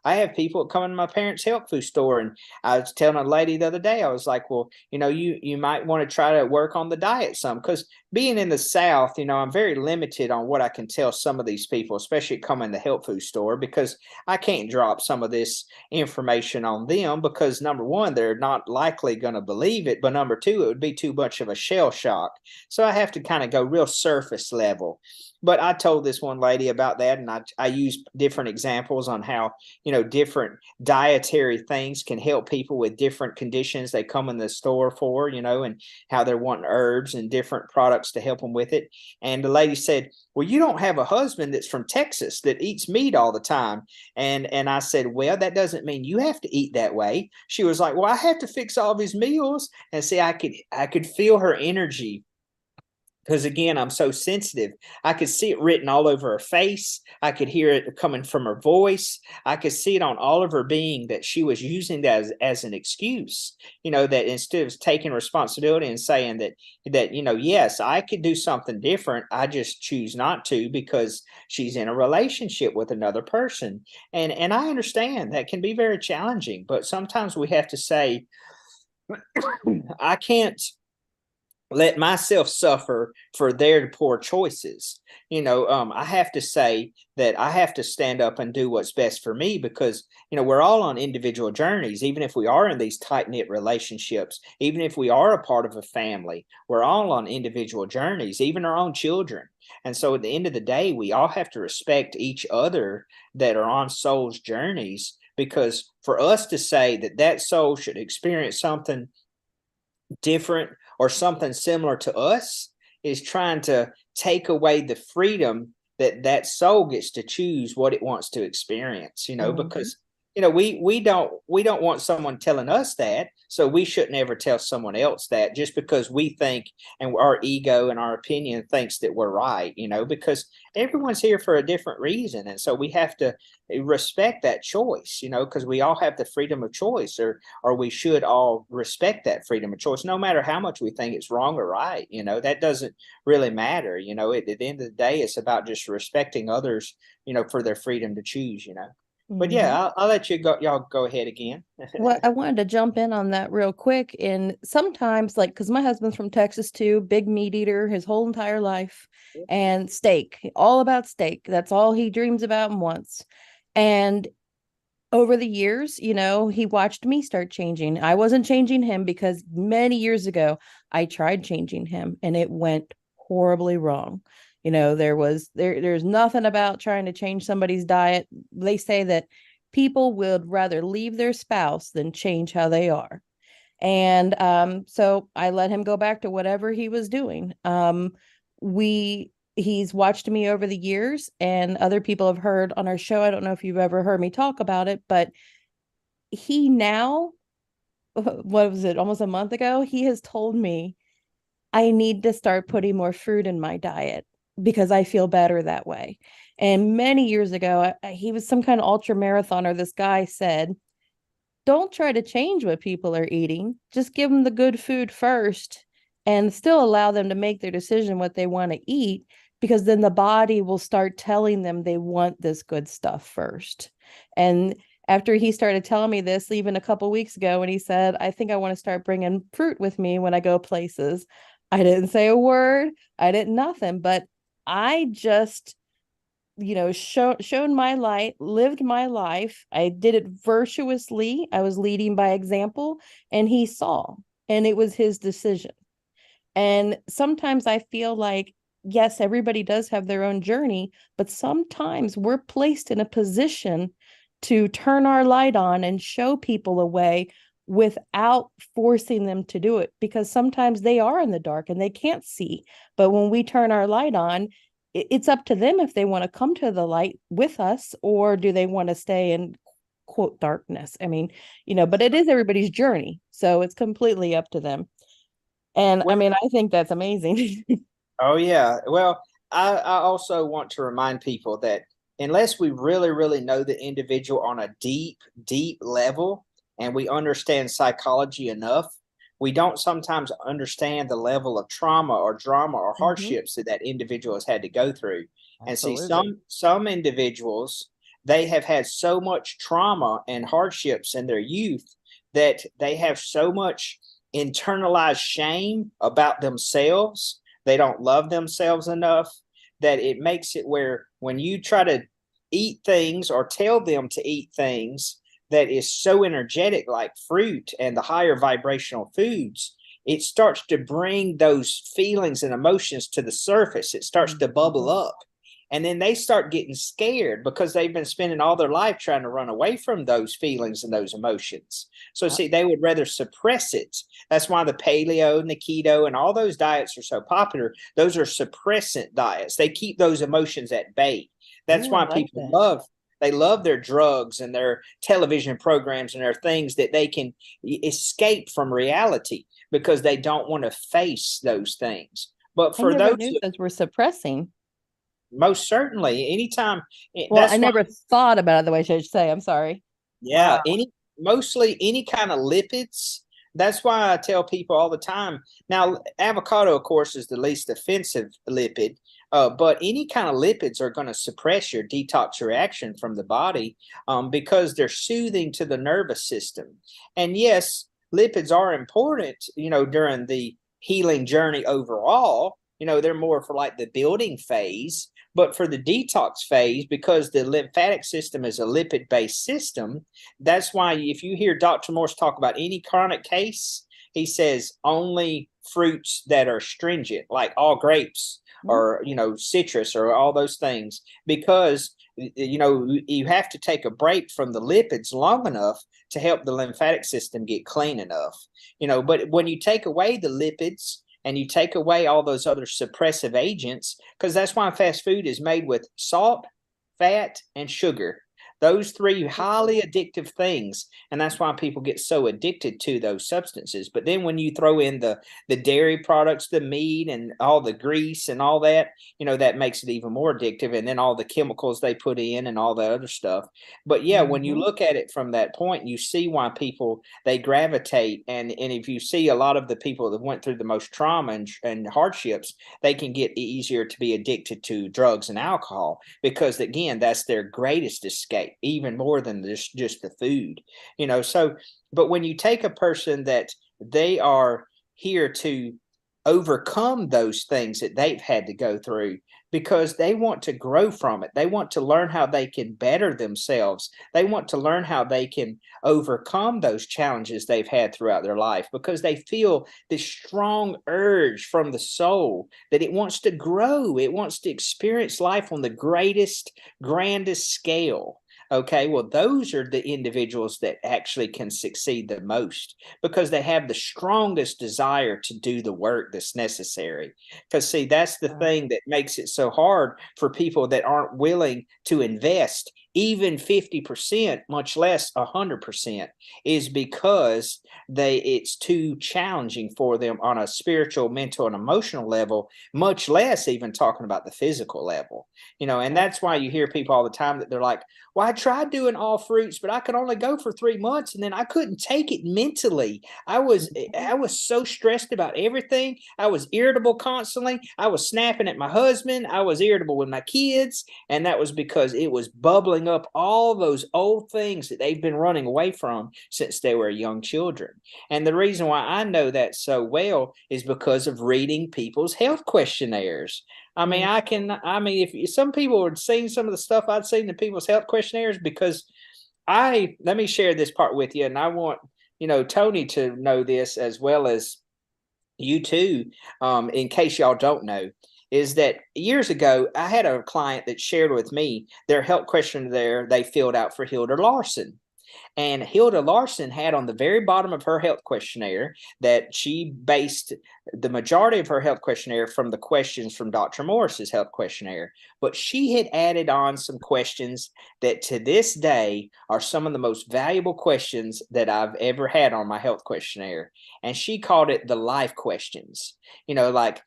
I have people come in my parents' health food store, and I was telling a lady the other day, I was like, well, you might want to try to work on the diet some, because being in the South, I'm very limited on what I can tell some of these people, especially come in the health food store, because I can't drop some of this information on them, because number one, they're not likely going to believe it, but number two, it would be too much of a shell shock. So I have to kind of go real surface level. But I told this one lady about that, and I used different examples on how, different dietary things can help people with different conditions they come in the store for, and how they're wanting herbs and different products to help them with it. And the lady said, well, you don't have a husband that's from Texas that eats meat all the time. And I said, well, that doesn't mean you have to eat that way. She was like, well, I have to fix all of his meals. And see, I could feel her energy, because again, I'm so sensitive. I could see it written all over her face. I could hear it coming from her voice. I could see it on all of her being that she was using that as an excuse, that instead of taking responsibility and saying that, yes, I could do something different. I just choose not to because she's in a relationship with another person. And I understand that can be very challenging, but sometimes we have to say, I can't let myself suffer for their poor choices. I have to say that I have to stand up and do what's best for me because, we're all on individual journeys. Even if we are in these tight-knit relationships, even if we are a part of a family, we're all on individual journeys, even our own children. And so at the end of the day, we all have to respect each other that are on soul's journeys, because for us to say that soul should experience something different or something similar to us is trying to take away the freedom that soul gets to choose what it wants to experience, because we don't want someone telling us that, so we shouldn't ever tell someone else that just because we think and our ego and our opinion thinks that we're right, because everyone's here for a different reason. And so we have to respect that choice, because we all have the freedom of choice, or we should all respect that freedom of choice, no matter how much we think it's wrong or right. That doesn't really matter. At the end of the day, it's about just respecting others, for their freedom to choose. But yeah, I'll let y'all go ahead again. Well, I wanted to jump in on that real quick. And sometimes, like, because my husband's from Texas too, big meat eater his whole entire life, and steak, all about steak. That's all he dreams about and wants. And over the years, he watched me start changing. I wasn't changing him because many years ago, I tried changing him and it went horribly wrong. There's nothing about trying to change somebody's diet. They say that people would rather leave their spouse than change how they are. And so I let him go back to whatever he was doing. He's watched me over the years, and other people have heard on our show. I don't know if you've ever heard me talk about it, but he now, what was it, almost a month ago, he has told me I need to start putting more fruit in my diet because I feel better that way. And many years ago, he was some kind of ultra marathoner. This guy said, don't try to change what people are eating. Just give them the good food first and still allow them to make their decision what they want to eat, because then the body will start telling them they want this good stuff first. And after he started telling me this, even a couple of weeks ago, when he said, I think I want to start bringing fruit with me when I go places, I didn't say a word. I didn't nothing, but I just, shown my light, lived my life. I did it virtuously. I was leading by example, and he saw, and it was his decision. And sometimes I feel like, yes, everybody does have their own journey, but sometimes we're placed in a position to turn our light on and show people a way without forcing them to do it, because sometimes they are in the dark and they can't see. But when we turn our light on, it's up to them if they want to come to the light with us, or do they want to stay in quote darkness. I mean, but it is everybody's journey, so it's completely up to them. And I mean, I think that's amazing. Oh yeah. Well, I also want to remind people that unless we really, really know the individual on a deep, deep level, and we understand psychology enough, we don't sometimes understand the level of trauma or drama or hardships that individual has had to go through. Absolutely. And see, some individuals, they have had so much trauma and hardships in their youth that they have so much internalized shame about themselves. They don't love themselves enough, that it makes it where when you try to eat things or tell them to eat things that is so energetic, like fruit and the higher vibrational foods, it starts to bring those feelings and emotions to the surface. It starts to bubble up. And then they start getting scared because they've been spending all their life trying to run away from those feelings and those emotions. So see, they would rather suppress it. That's why the paleo and the keto and all those diets are so popular. Those are suppressant diets. They keep those emotions at bay. That's why people love their drugs and their television programs and their things that they can escape from reality, because they don't want to face those things. But I for never those, knew those were suppressing. most certainly, anytime, Well, I that's why, never thought about it the way I should say. I'm sorry. yeah, mostly any kind of lipids. That's why I tell people all the time. Now, avocado, of course, is the least offensive lipid, but any kind of lipids are going to suppress your detox reaction from the body, because they're soothing to the nervous system. And yes, lipids are important, during the healing journey overall. They're more for like the building phase. But for the detox phase, because the lymphatic system is a lipid based system, that's why if you hear Dr. Morse talk about any chronic case, he says only fruits that are stringent, like all grapes or, citrus or all those things, because, you have to take a break from the lipids long enough to help the lymphatic system get clean enough. But when you take away the lipids, and you take away all those other suppressive agents, because that's why fast food is made with salt, fat, and sugar. Those three highly addictive things. And that's why people get so addicted to those substances. But then when you throw in the dairy products, the meat and all the grease and all that, that makes it even more addictive. And then all the chemicals they put in and all that other stuff. But yeah, when you look at it from that point, you see why people, they gravitate. And if you see a lot of the people that went through the most trauma and hardships, they can get easier to be addicted to drugs and alcohol, because again, that's their greatest escape, even more than just the food. So, but when you take a person that they are here to overcome those things that they've had to go through, because they want to grow from it, they want to learn how they can better themselves, they want to learn how they can overcome those challenges they've had throughout their life, because they feel this strong urge from the soul that it wants to grow, it wants to experience life on the greatest, grandest scale. Okay, well, those are the individuals that actually can succeed the most, because they have the strongest desire to do the work that's necessary. Because, see, that's the thing that makes it so hard for people that aren't willing to invest even 50%, much less 100%, is because it's too challenging for them on a spiritual, mental, and emotional level, much less even talking about the physical level. And that's why you hear people all the time that they're like, well, I tried doing all fruits, but I could only go for 3 months, and then I couldn't take it mentally. I was so stressed about everything. I was irritable constantly. I was snapping at my husband. I was irritable with my kids. And that was because it was bubbling up all those old things that they've been running away from since they were young children. And the reason why I know that so well is because of reading people's health questionnaires. If some people had seen some of the stuff I'd seen in people's health questionnaires, because let me share this part with you. And I want, Toni to know this as well as you too, in case y'all don't know, is that years ago, I had a client that shared with me their health questionnaire they filled out for Hilda Larson. And Hilda Larson had on the very bottom of her health questionnaire that she based the majority of her health questionnaire from the questions from Dr. Morse's health questionnaire. But she had added on some questions that to this day are some of the most valuable questions that I've ever had on my health questionnaire. And she called it the life questions, like,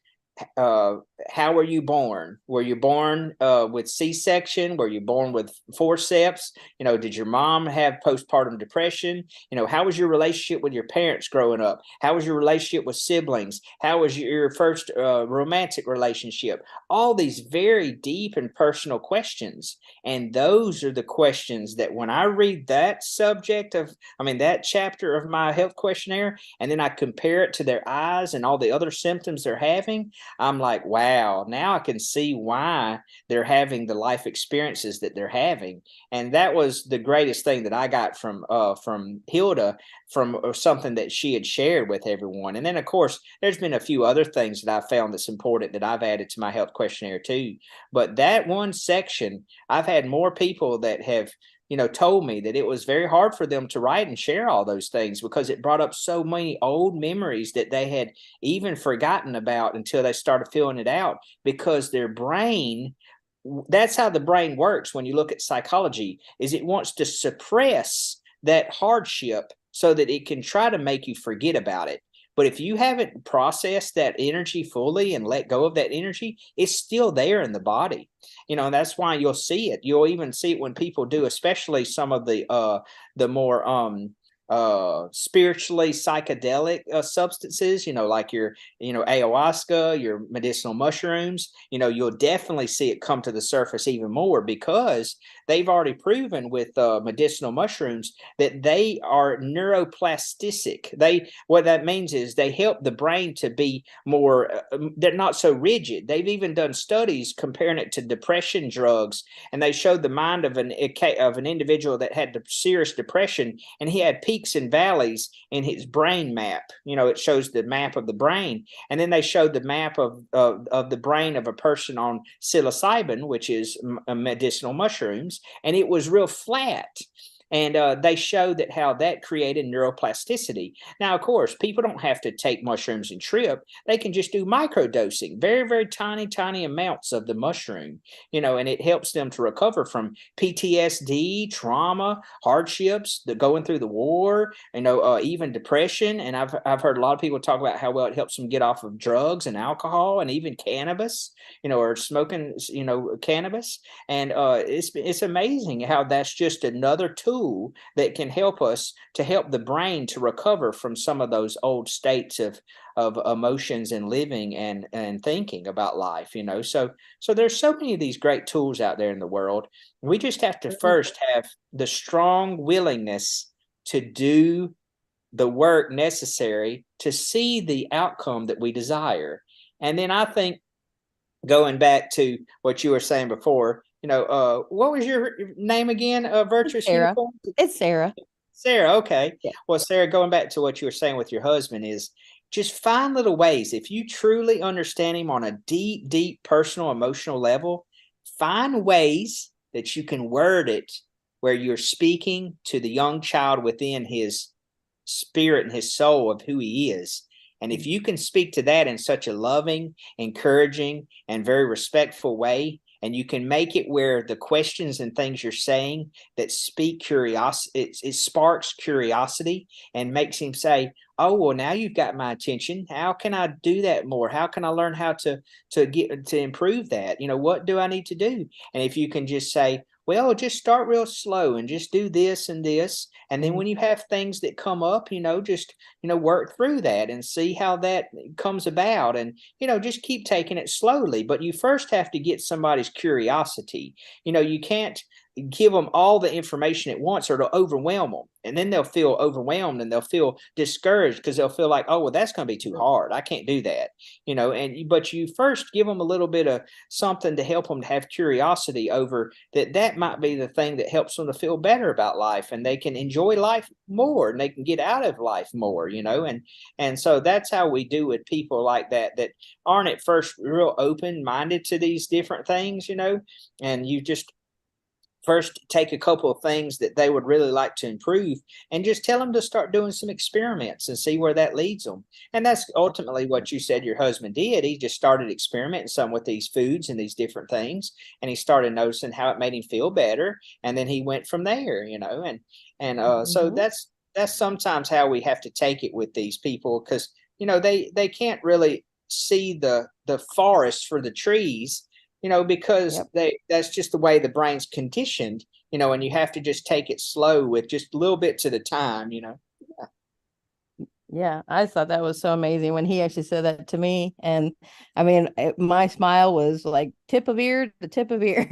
how were you born? Were you born with C-section? Were you born with forceps? Did your mom have postpartum depression? How was your relationship with your parents growing up? How was your relationship with siblings? How was your first romantic relationship? All these very deep and personal questions. And those are the questions that when I read that that chapter of my health questionnaire, and then I compare it to their eyes and all the other symptoms they're having, I'm like, wow, now I can see why they're having the life experiences that they're having. And that was the greatest thing that I got from Hilda, from something that she had shared with everyone. And then, of course, there's been a few other things that I found that's important that I've added to my health questionnaire too. But that one section, I've had more people that have told me that it was very hard for them to write and share all those things, because it brought up so many old memories that they had even forgotten about until they started filling it out, because their brain, that's how the brain works. When you look at psychology, is it wants to suppress that hardship so that it can try to make you forget about it. But if you haven't processed that energy fully and let go of that energy, it's still there in the body. And that's why you'll see it. You'll even see it when people do, especially some of the more spiritually psychedelic substances, like your ayahuasca, your medicinal mushrooms. You'll definitely see it come to the surface even more, because they've already proven with medicinal mushrooms that they are neuroplastic. What that means is they help the brain to be more they're not so rigid. They've even done studies comparing it to depression drugs, and they showed the mind of an individual that had serious depression, and he had peaks and valleys in his brain map. It shows the map of the brain, and then they showed the map of the brain of a person on psilocybin, which is medicinal mushrooms, and it was real flat. And they showed that how that created neuroplasticity. Now, of course, people don't have to take mushrooms and trip. They can just do microdosing, very, very tiny, tiny amounts of the mushroom, and it helps them to recover from PTSD, trauma, hardships, going through the war, even depression. And I've heard a lot of people talk about how well it helps them get off of drugs and alcohol and even cannabis, or smoking, cannabis. And it's amazing how that's just another tool that can help us to help the brain to recover from some of those old states of emotions and living and thinking about life. So there's so many of these great tools out there in the world. We just have to first have the strong willingness to do the work necessary to see the outcome that we desire. And then I think, going back to what you were saying before, what was your name again? Virtuous Sarah. Unicorn? It's Sara. Sarah, okay. Yeah. Well, Sarah, going back to what you were saying with your husband, is just find little ways. If you truly understand him on a deep, deep personal, emotional level, find ways that you can word it where you're speaking to the young child within his spirit and his soul of who he is. And if you can speak to that in such a loving, encouraging, and very respectful way, and you can make it where the questions and things you're saying that speak curiosity, it sparks curiosity and makes him say, oh, well, now you've got my attention. How can I do that more? How can I learn how to improve that? What do I need to do? And if you can just say, well, just start real slow and just do this and this. And then when you have things that come up, just, work through that and see how that comes about, and, just keep taking it slowly. But you first have to get somebody's curiosity. You can't give them all the information at once or it'll overwhelm them. And then they'll feel overwhelmed and they'll feel discouraged because they'll feel like, oh, well, that's going to be too hard. I can't do that, but you first give them a little bit of something to help them to have curiosity over that might be the thing that helps them to feel better about life, and they can enjoy life more and they can get out of life more, and so that's how we do with people like that aren't at first real open-minded to these different things, and you just first take a couple of things that they would really like to improve and just tell them to start doing some experiments and see where that leads them. And that's ultimately what you said your husband did. He just started experimenting some with these foods and these different things, and he started noticing how it made him feel better. And then he went from there, so that's sometimes how we have to take it with these people, because, they can't really see the forest for the trees, because that's just the way the brain's conditioned, and you have to just take it slow with just a little bit at a time, Yeah, I thought that was so amazing when he actually said that to me. And I mean, my smile was like tip of ear to tip of ear.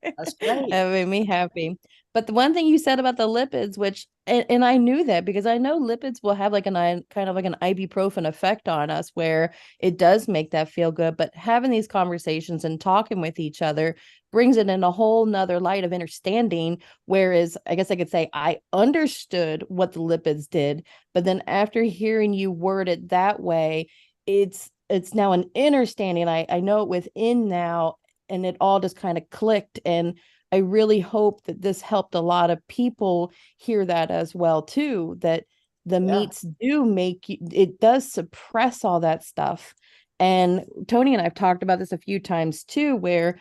That's great. That made me happy. But the one thing you said about the lipids, which, and I knew that because I know lipids will have like kind of like an ibuprofen effect on us where it does make that feel good. But having these conversations and talking with each other brings it in a whole nother light of understanding. Whereas I guess I could say I understood what the lipids did, but then after hearing you word it that way, it's now an understanding. I know it within now, and it all just kind of clicked. And I really hope that this helped a lot of people hear that as well too, that the meats do make you, it does suppress all that stuff. And Toni and I've talked about this a few times too, where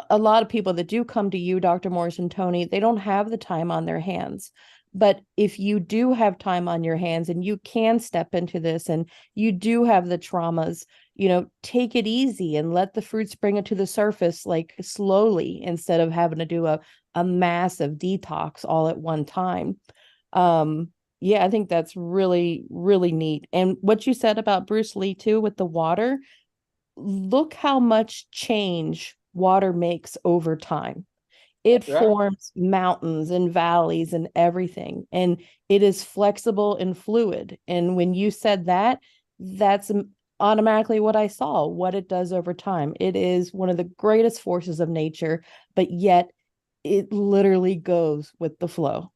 a lot of people that do come to you, Dr. Morse and Toni, they don't have the time on their hands. But if you do have time on your hands and you can step into this and you do have the traumas, take it easy and let the fruits bring it to the surface, like slowly, instead of having to do a massive detox all at one time. Yeah, I think that's really, really neat. And what you said about Bruce Lee too, with the water, look how much change water makes over time. It That's right. forms mountains and valleys and everything. And it is flexible and fluid. And when you said that, that's automatically what I saw, what it does over time. It is one of the greatest forces of nature, but yet it literally goes with the flow.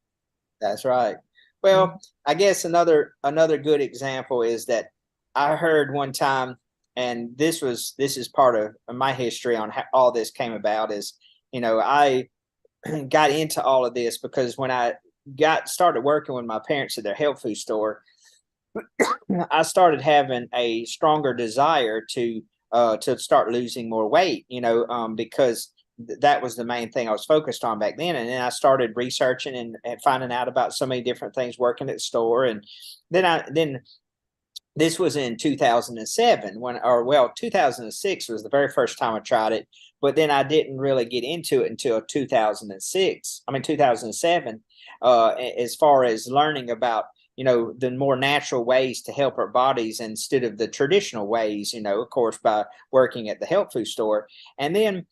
That's right. Well, I guess another good example is that I heard one time, and this is part of my history on how all this came about, is, I got into all of this because when I started working with my parents at their health food store, I started having a stronger desire to start losing more weight, because that was the main thing I was focused on back then. And then I started researching and finding out about so many different things working at the store. And then this was in 2007 or 2006 was the very first time I tried it, but then I didn't really get into it until 2007, as far as learning about, the more natural ways to help our bodies instead of the traditional ways, of course, by working at the health food store. And then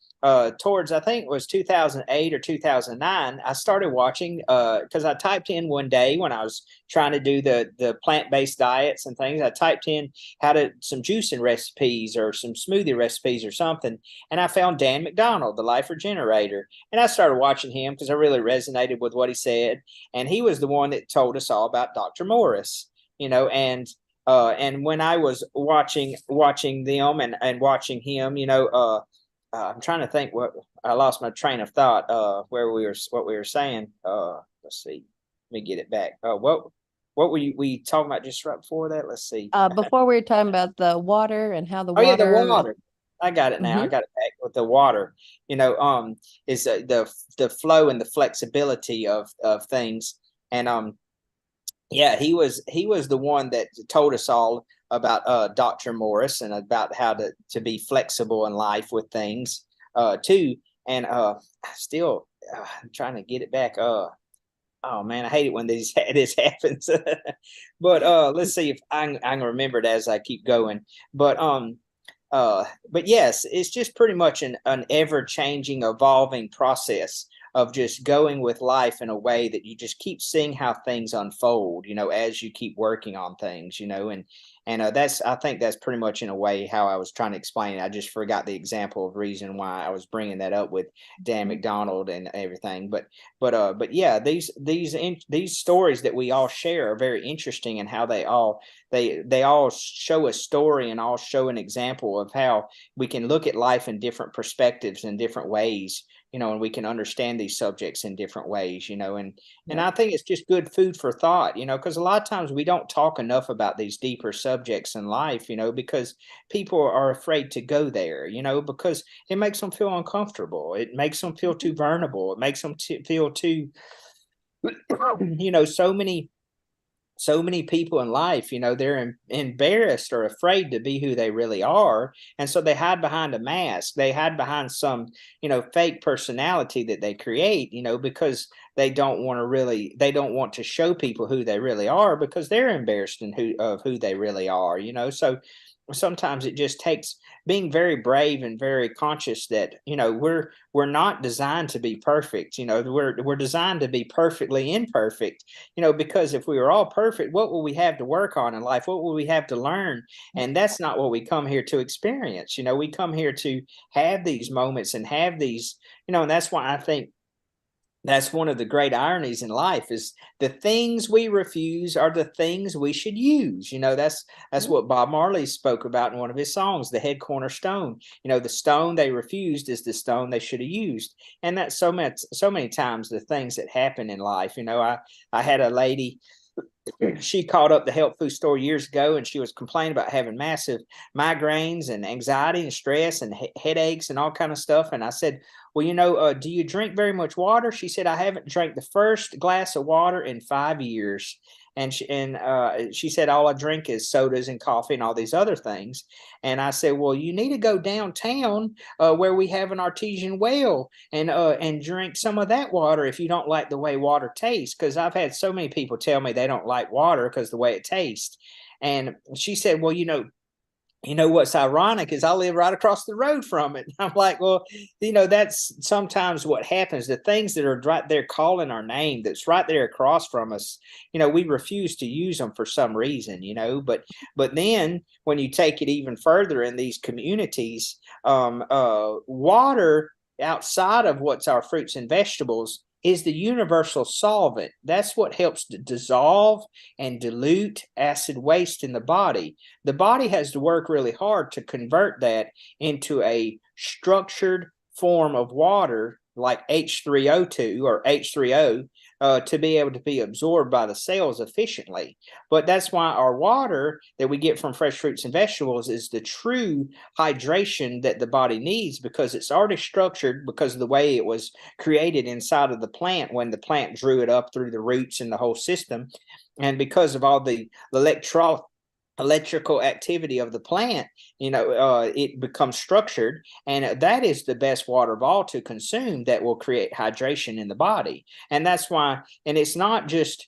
towards, I think it was 2008 or 2009, I started watching, because I typed in one day when I was trying to do the plant-based diets and things, I typed in some juicing recipes or some smoothie recipes or something, and I found Dan McDonald, the Life Regenerator, and I started watching him because I really resonated with what he said, and he was the one that told us all about Dr. Morse, and when I was watching them and watching him, I'm trying to think I lost my train of thought, what we were saying. Let's see. Let me get it back. What were we talking about just right before that? Let's see. Before we were talking about the water and how the Oh yeah, the water. water. I got it now. Mhm. I got it back with the water. Is the flow and the flexibility of things. And yeah, he was the one that told us all about Dr. Morris and about how to be flexible in life with things too. And still I'm trying to get it back. Oh man, I hate it when this happens. But let's see if I can remember it as I keep going. But yes, it's just pretty much an ever-changing, evolving process of just going with life in a way that you just keep seeing how things unfold, as you keep working on things, and I think that's pretty much in a way how I was trying to explain it. I just forgot the example of reason why I was bringing that up with Dan McDonald and everything. But yeah, these stories that we all share are very interesting, and how they all show a story and all show an example of how we can look at life in different perspectives in different ways, and we can understand these subjects in different ways, and I think it's just good food for thought, because a lot of times we don't talk enough about these deeper subjects in life, because people are afraid to go there, because it makes them feel uncomfortable. It makes them feel too vulnerable. It makes them feel too, so many people in life, they're embarrassed or afraid to be who they really are. And so they hide behind a mask. They hide behind some, fake personality that they create, because they don't want to show people who they really are, because they're embarrassed of who they really are, So sometimes it just takes being very brave and very conscious that, we're not designed to be perfect. We're designed to be perfectly imperfect, because if we were all perfect, what will we have to work on in life? What will we have to learn? And that's not what we come here to experience. We come here to have these moments and have these, and that's why I think that's one of the great ironies in life, is the things we refuse are the things we should use. That's what Bob Marley spoke about in one of his songs, The Head Cornerstone. The stone they refused is the stone they should have used. And that's so many times the things that happen in life. I had a lady, she called up the health food store years ago, and she was complaining about having massive migraines and anxiety and stress and headaches and all kind of stuff. And I said, well, do you drink very much water? She said, I haven't drank the first glass of water in 5 years. And she said, all I drink is sodas and coffee and all these other things. And I said, well, you need to go downtown where we have an artesian well and drink some of that water if you don't like the way water tastes. Because I've had so many people tell me they don't like water because the way it tastes. And she said, well, what's ironic is I live right across the road from it. I'm like, well, that's sometimes what happens. The things that are right there calling our name, that's right there across from us, we refuse to use them for some reason, but then when you take it even further in these communities, water outside of what's our fruits and vegetables is the universal solvent. That's what helps to dissolve and dilute acid waste in the body. The body has to work really hard to convert that into a structured form of water like H3O2 or H3O to be able to be absorbed by the cells efficiently. But that's why our water that we get from fresh fruits and vegetables is the true hydration that the body needs, because it's already structured because of the way it was created inside of the plant when the plant drew it up through the roots and the whole system. And because of all the electrical activity of the plant, it becomes structured, and that is the best water of all to consume that will create hydration in the body. And that's why, and it's not just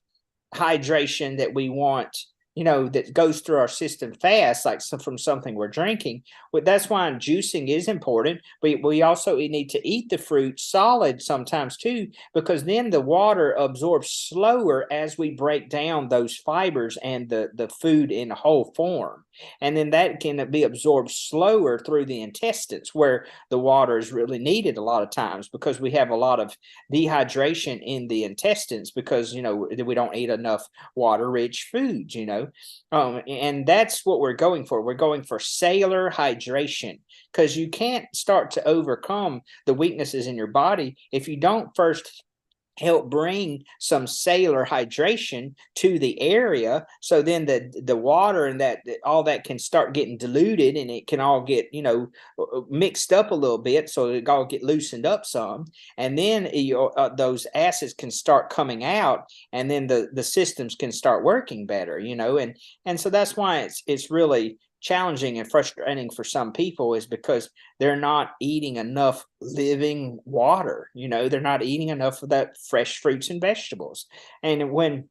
hydration that we want, that goes through our system fast, like from something we're drinking. But that's why juicing is important. But we also need to eat the fruit solid sometimes too, because then the water absorbs slower as we break down those fibers and the food in whole form. And then that can be absorbed slower through the intestines, where the water is really needed a lot of times, because we have a lot of dehydration in the intestines because, we don't eat enough water-rich foods, and that's what we're going for. We're going for cellular hydration, because you can't start to overcome the weaknesses in your body if you don't first help bring some cellular hydration to the area. So then the water and that all that can start getting diluted, and it can all get mixed up a little bit, so it all get loosened up some, and then those acids can start coming out, and then the systems can start working better, and so that's why it's really challenging and frustrating for some people, is because they're not eating enough living water. They're not eating enough of that fresh fruits and vegetables. And when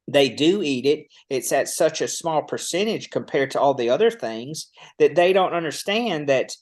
they do eat it, it's at such a small percentage compared to all the other things that they don't understand that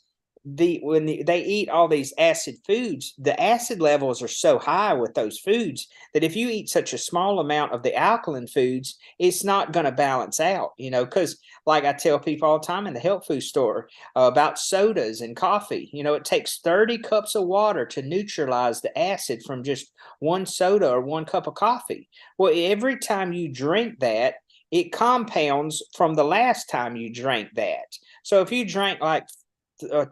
when they eat all these acid foods, the acid levels are so high with those foods that if you eat such a small amount of the alkaline foods, it's not going to balance out, because like I tell people all the time in the health food store about sodas and coffee, it takes 30 cups of water to neutralize the acid from just one soda or one cup of coffee. Well, every time you drink that, it compounds from the last time you drank that. So if you drank like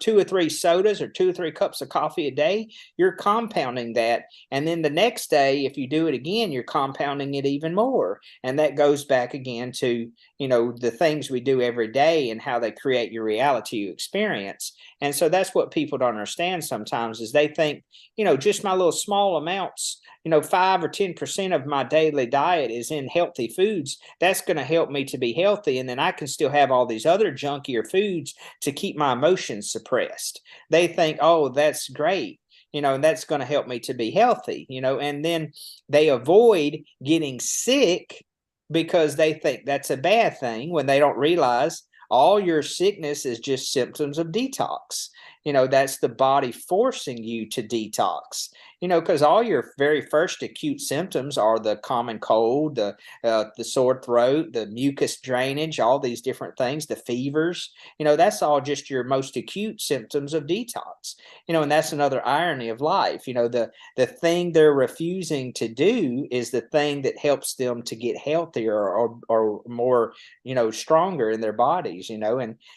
2 or 3 sodas or 2 or 3 cups of coffee a day, you're compounding that. And then the next day, if you do it again, you're compounding it even more. And that goes back again to, the things we do every day and how they create your reality you experience. And so that's what people don't understand sometimes, is they think, just my little small amounts, 5 or 10% of my daily diet is in healthy foods. That's going to help me to be healthy. And then I can still have all these other junkier foods to keep my emotions suppressed. They think, oh, that's great. And that's going to help me to be healthy, and then they avoid getting sick because they think that's a bad thing, when they don't realize all your sickness is just symptoms of detox. That's the body forcing you to detox, because all your very first acute symptoms are the common cold, the sore throat, the mucus drainage, all these different things, the fevers, that's all just your most acute symptoms of detox, and that's another irony of life. The thing they're refusing to do is the thing that helps them to get healthier or more, stronger in their bodies,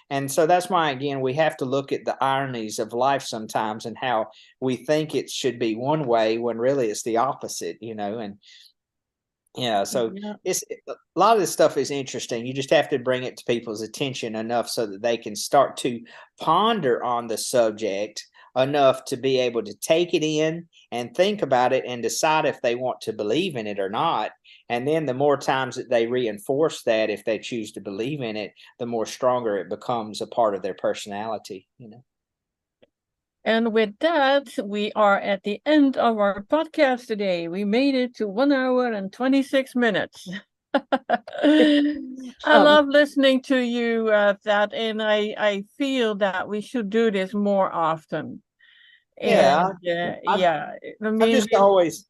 and so that's why, again, we have to look at the ironies of life sometimes, and how we think it should be one way when really it's the opposite, and so it's a lot of this stuff is interesting. You just have to bring it to people's attention enough so that they can start to ponder on the subject enough to be able to take it in and think about it and decide if they want to believe in it or not. And then the more times that they reinforce that, if they choose to believe in it, the more stronger it becomes a part of their personality, you know. And with that, we are at the end of our podcast today. We made it to 1 hour and 26 minutes. I love listening to you, Thad, and I feel that we should do this more often. Yeah, And I've, yeah, I I've mean, just always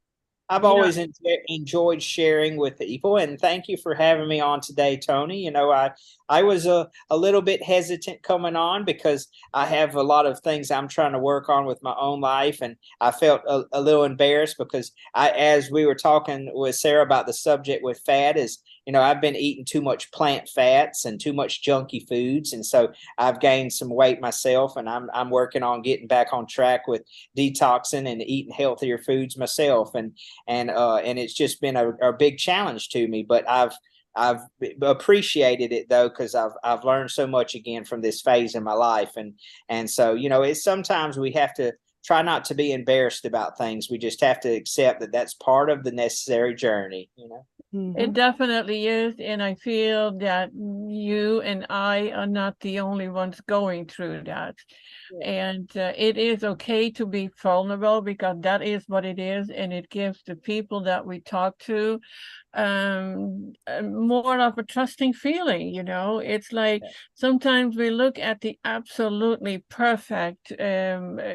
I've yeah, always enjoyed sharing with people, and thank you for having me on today, Toni. You know, I was a little bit hesitant coming on because I have a lot of things I'm trying to work on with my own life, and I felt a little embarrassed because as we were talking with Sara about the subject with fat, is, you know, I've been eating too much plant fats and too much junky foods, and so I've gained some weight myself, and I'm working on getting back on track with detoxing and eating healthier foods myself, and it's just been a big challenge to me. But I've appreciated it though, because I've learned so much again from this phase in my life, and so, you know, it's sometimes we have to try not to be embarrassed about things. We just have to accept that that's part of the necessary journey, you know. it definitely is, and I feel that you and I are not the only ones going through that. Yeah. And it is okay to be vulnerable, because that is what it is, and it gives the people that we talk to more of a trusting feeling. You know, it's like sometimes we look at the absolutely perfect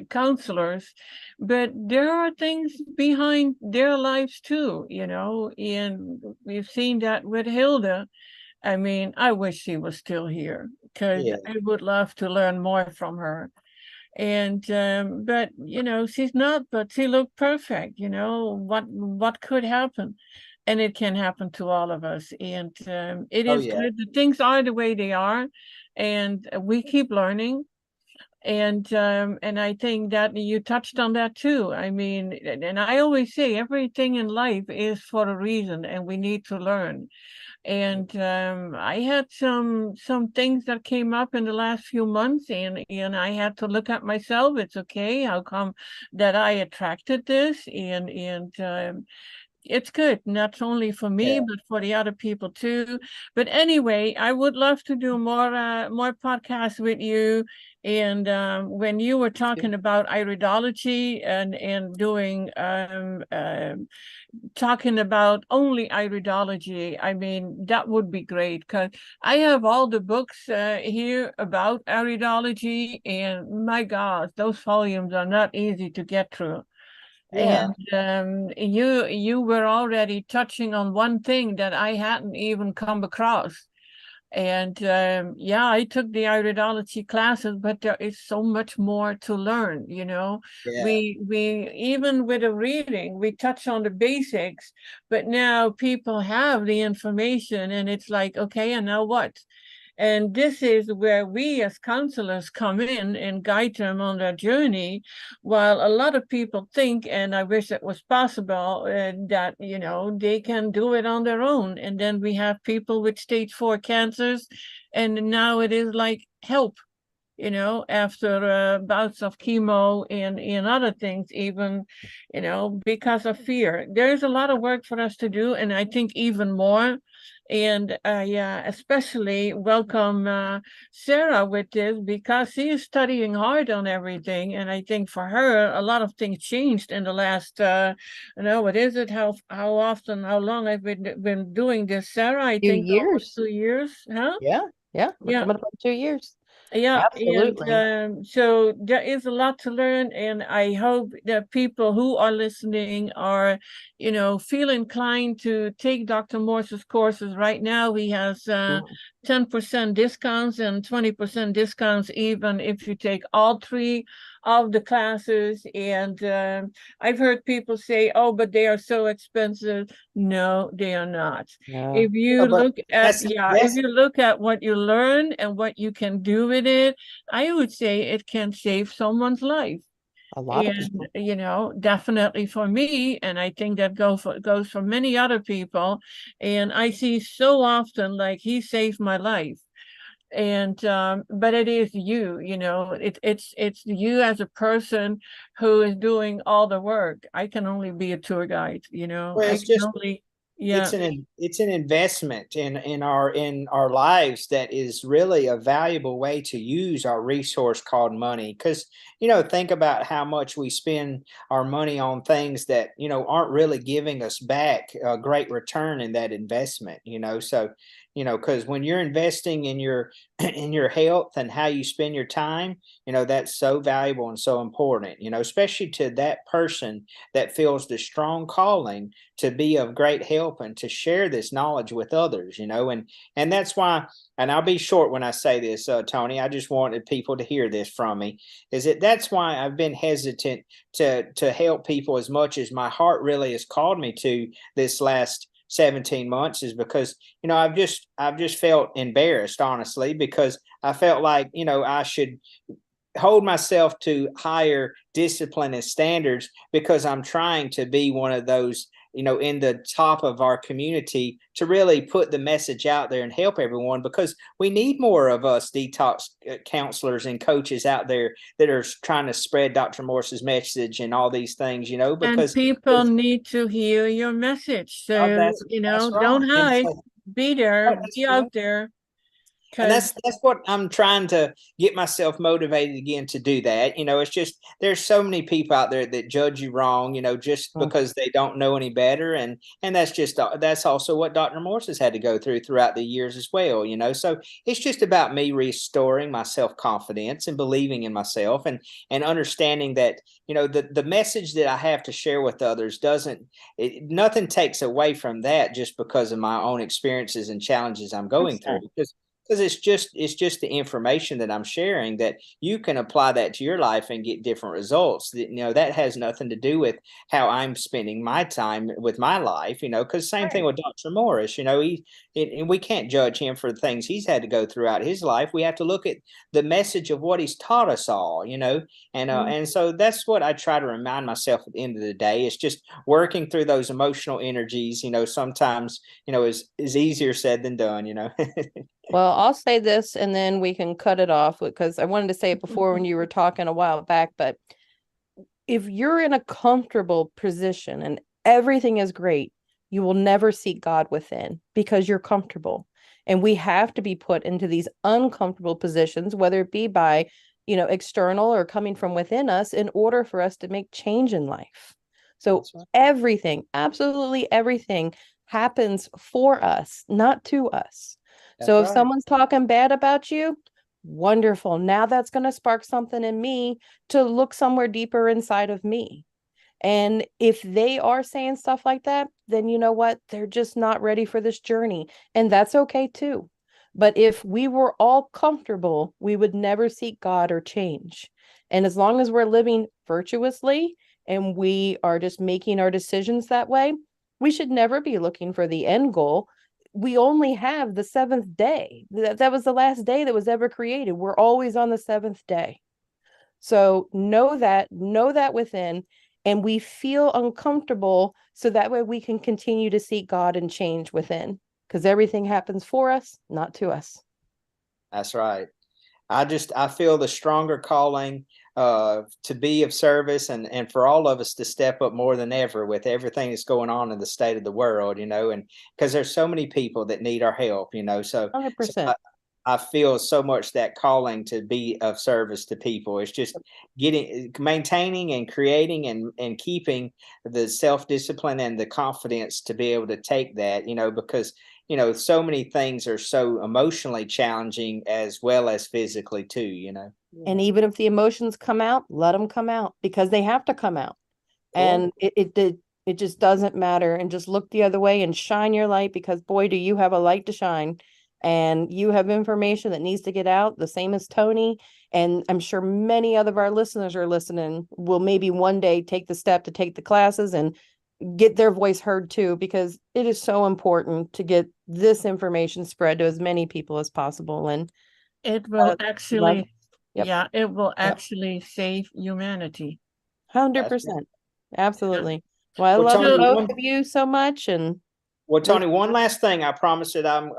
counselors, but there are things behind their lives too, you know, and we've seen that with Hilda. I mean, I wish she was still here, because Yeah. I would love to learn more from her. And but you know, she's not, but she looked perfect. You know, what could happen? And it can happen to all of us. And it Oh is yeah. good. The things are the way they are, and we keep learning. And I think that you touched on that too. I mean, and I always say everything in life is for a reason, and we need to learn. And I had some things that came up in the last few months, and I had to look at myself. It's okay. How come that I attracted this? And it's good, not only for me, Yeah. but for the other people too. But anyway, I would love to do more podcasts with you. And when you were talking about iridology and doing talking about only iridology, I mean, that would be great, because I have all the books here about iridology, and my God, those volumes are not easy to get through. Yeah. And you were already touching on one thing that I hadn't even come across. And yeah, I took the iridology classes, but there is so much more to learn, you know. Yeah. We even with a reading, we touch on the basics, but now people have the information, and it's like, okay, and now what? And this is where we as counselors come in and guide them on their journey. While a lot of people think, and I wish it was possible, that, you know, they can do it on their own. And then we have people with stage 4 cancers, and now it is like help, you know, after bouts of chemo and other things, even, you know, because of fear. There's a lot of work for us to do, and I think even more. And yeah, especially welcome Sara with this, because she is studying hard on everything. And I think for her, a lot of things changed in the last, you know, what is it? How often, how long I've been doing this, Sara? I Few think almost years. 2 years, huh? Yeah, we're Yeah. coming up on 2 years. Yeah, and Absolutely. so there is a lot to learn, and I hope that people who are listening are, you know, feel inclined to take Dr. Morse's courses. Right now, he has 10% discounts and 20% discounts, even if you take all 3 of the classes. And I've heard people say, "Oh, but they are so expensive." No, they are not. Yeah. If you But look at, that's yeah, if that's you look at what you learn and what you can do with it, I would say it can save someone's life. A lot of And, people. you know, definitely for me, and I think that goes for many other people. And I see so often, like, he saved my life. And but it is you, it's you as a person who is doing all the work. I can only be a tour guide, Well, I it's can just only, yeah. it's an investment in our lives that is really a valuable way to use our resource called money. Because think about how much we spend our money on things that aren't really giving us back a great return in that investment. So because when you're investing in your in your health and how you spend your time, that's so valuable and so important. Especially to that person that feels the strong calling to be of great help and to share this knowledge with others, and that's why, and I'll be short when I say this, Toni, I just wanted people to hear this from me, is that's why I've been hesitant to help people as much as my heart really has called me to this last 17 months, is because I've just felt embarrassed, honestly, because I felt like I should hold myself to higher discipline and standards because I'm trying to be one of those, in the top of our community, to really put the message out there and help everyone, because we need more of us detox counselors and coaches out there that are trying to spread Dr. Morse's message and all these things, And because people need to hear your message. So, that's right. don't And hide, so, be there, that's be right. out there. And Because that's what I'm trying to get myself motivated again to do that. It's just there's so many people out there that judge you wrong, just because they don't know any better, and that's also what Dr. Morse has had to go through throughout the years as well. So it's just about me restoring my self confidence and believing in myself, and understanding that the message that I have to share with others nothing takes away from that just because of my own experiences and challenges I'm going through, because it's just the information that I'm sharing, that you can apply that to your life and get different results. That has nothing to do with how I'm spending my time with my life. Because same thing with Dr. Morris. And we can't judge him for the things he's had to go throughout his life. We have to look at the message of what he's taught us all. And so that's what I try to remind myself at the end of the day. It's just working through those emotional energies. Sometimes is easier said than done. Well, I'll say this and then we can cut it off, because I wanted to say it before when you were talking a while back, but if you're in a comfortable position and everything is great, you will never seek God within because you're comfortable. And we have to be put into these uncomfortable positions, whether it be by, external or coming from within us, in order for us to make change in life. So everything, absolutely everything, happens for us, not to us. So if someone's talking bad about you, wonderful. Now that's going to spark something in me to look somewhere deeper inside of me. And if they are saying stuff like that, then you know what? They're just not ready for this journey. And that's okay too. But if we were all comfortable, we would never seek God or change. And as long as we're living virtuously and we are just making our decisions that way, we should never be looking for the end goal. We only have the seventh day. That was the last day that was ever created. We're always on the seventh day. So know that within, and we feel uncomfortable so that way we can continue to seek God and change within, because everything happens for us, not to us. That's right. I feel the stronger calling to be of service, and for all of us to step up more than ever with everything that's going on in the state of the world, and because there's so many people that need our help, so 100%. I feel so much that calling to be of service to people. It's just maintaining and creating and keeping the self-discipline and the confidence to be able to take that, because so many things are so emotionally challenging as well as physically too. And even if the emotions come out, let them come out, because they have to come out. Cool. And it just doesn't matter. And just look the other way and shine your light, because boy, do you have a light to shine, and you have information that needs to get out, the same as Toni. And I'm sure many other of our listeners are listening, will maybe one day take the step to take the classes and get their voice heard too, because it is so important to get this information spread to as many people as possible. And it will actually, yep. It will actually save humanity. 100%. Absolutely. Well, I love both of you so much. And Well, Toni, one last thing I promised that I'm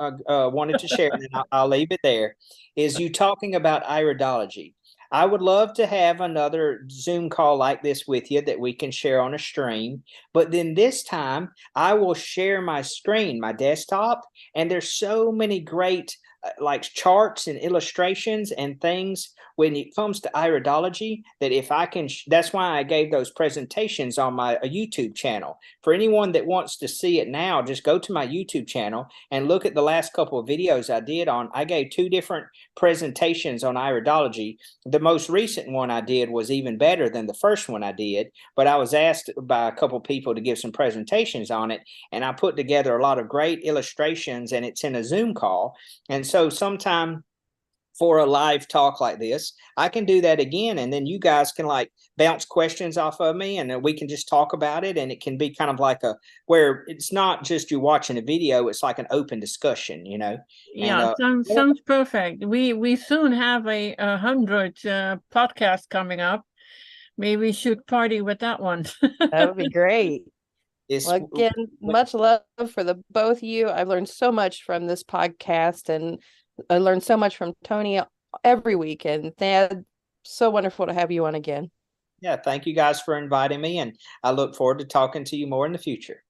wanted to share, and then I'll leave it there, is you talking about iridology. I would love to have another Zoom call like this with you that we can share on a stream. But then this time, I will share my screen, my desktop, and there's so many great like charts and illustrations and things when it comes to iridology that if I can, that's why I gave those presentations on my YouTube channel. For anyone that wants to see it now, just go to my YouTube channel and look at the last couple of videos I did on. I gave 2 different presentations on iridology. The most recent one I did was even better than the first one I did, but I was asked by a couple of people to give some presentations on it, and I put together a lot of great illustrations, and it's in a Zoom call. And so sometime for a live talk like this, I can do that again, and then you guys can like bounce questions off of me, and then we can just talk about it, and it can be kind of like a where it's not just you watching a video, it's like an open discussion, you know. Yeah, sounds perfect. We soon have a 100 podcast coming up. Maybe we should party with that one. That would be great. Well, again, much love for the both of you. I've learned so much from this podcast, and I learned so much from Toni every week. And Thad, so wonderful to have you on again. Yeah, thank you guys for inviting me, and I look forward to talking to you more in the future.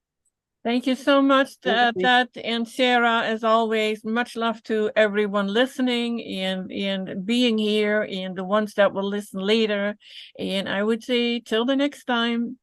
Thank you so much, Thad and Sara. As always, much love to everyone listening and being here, and the ones that will listen later. And I would say till the next time.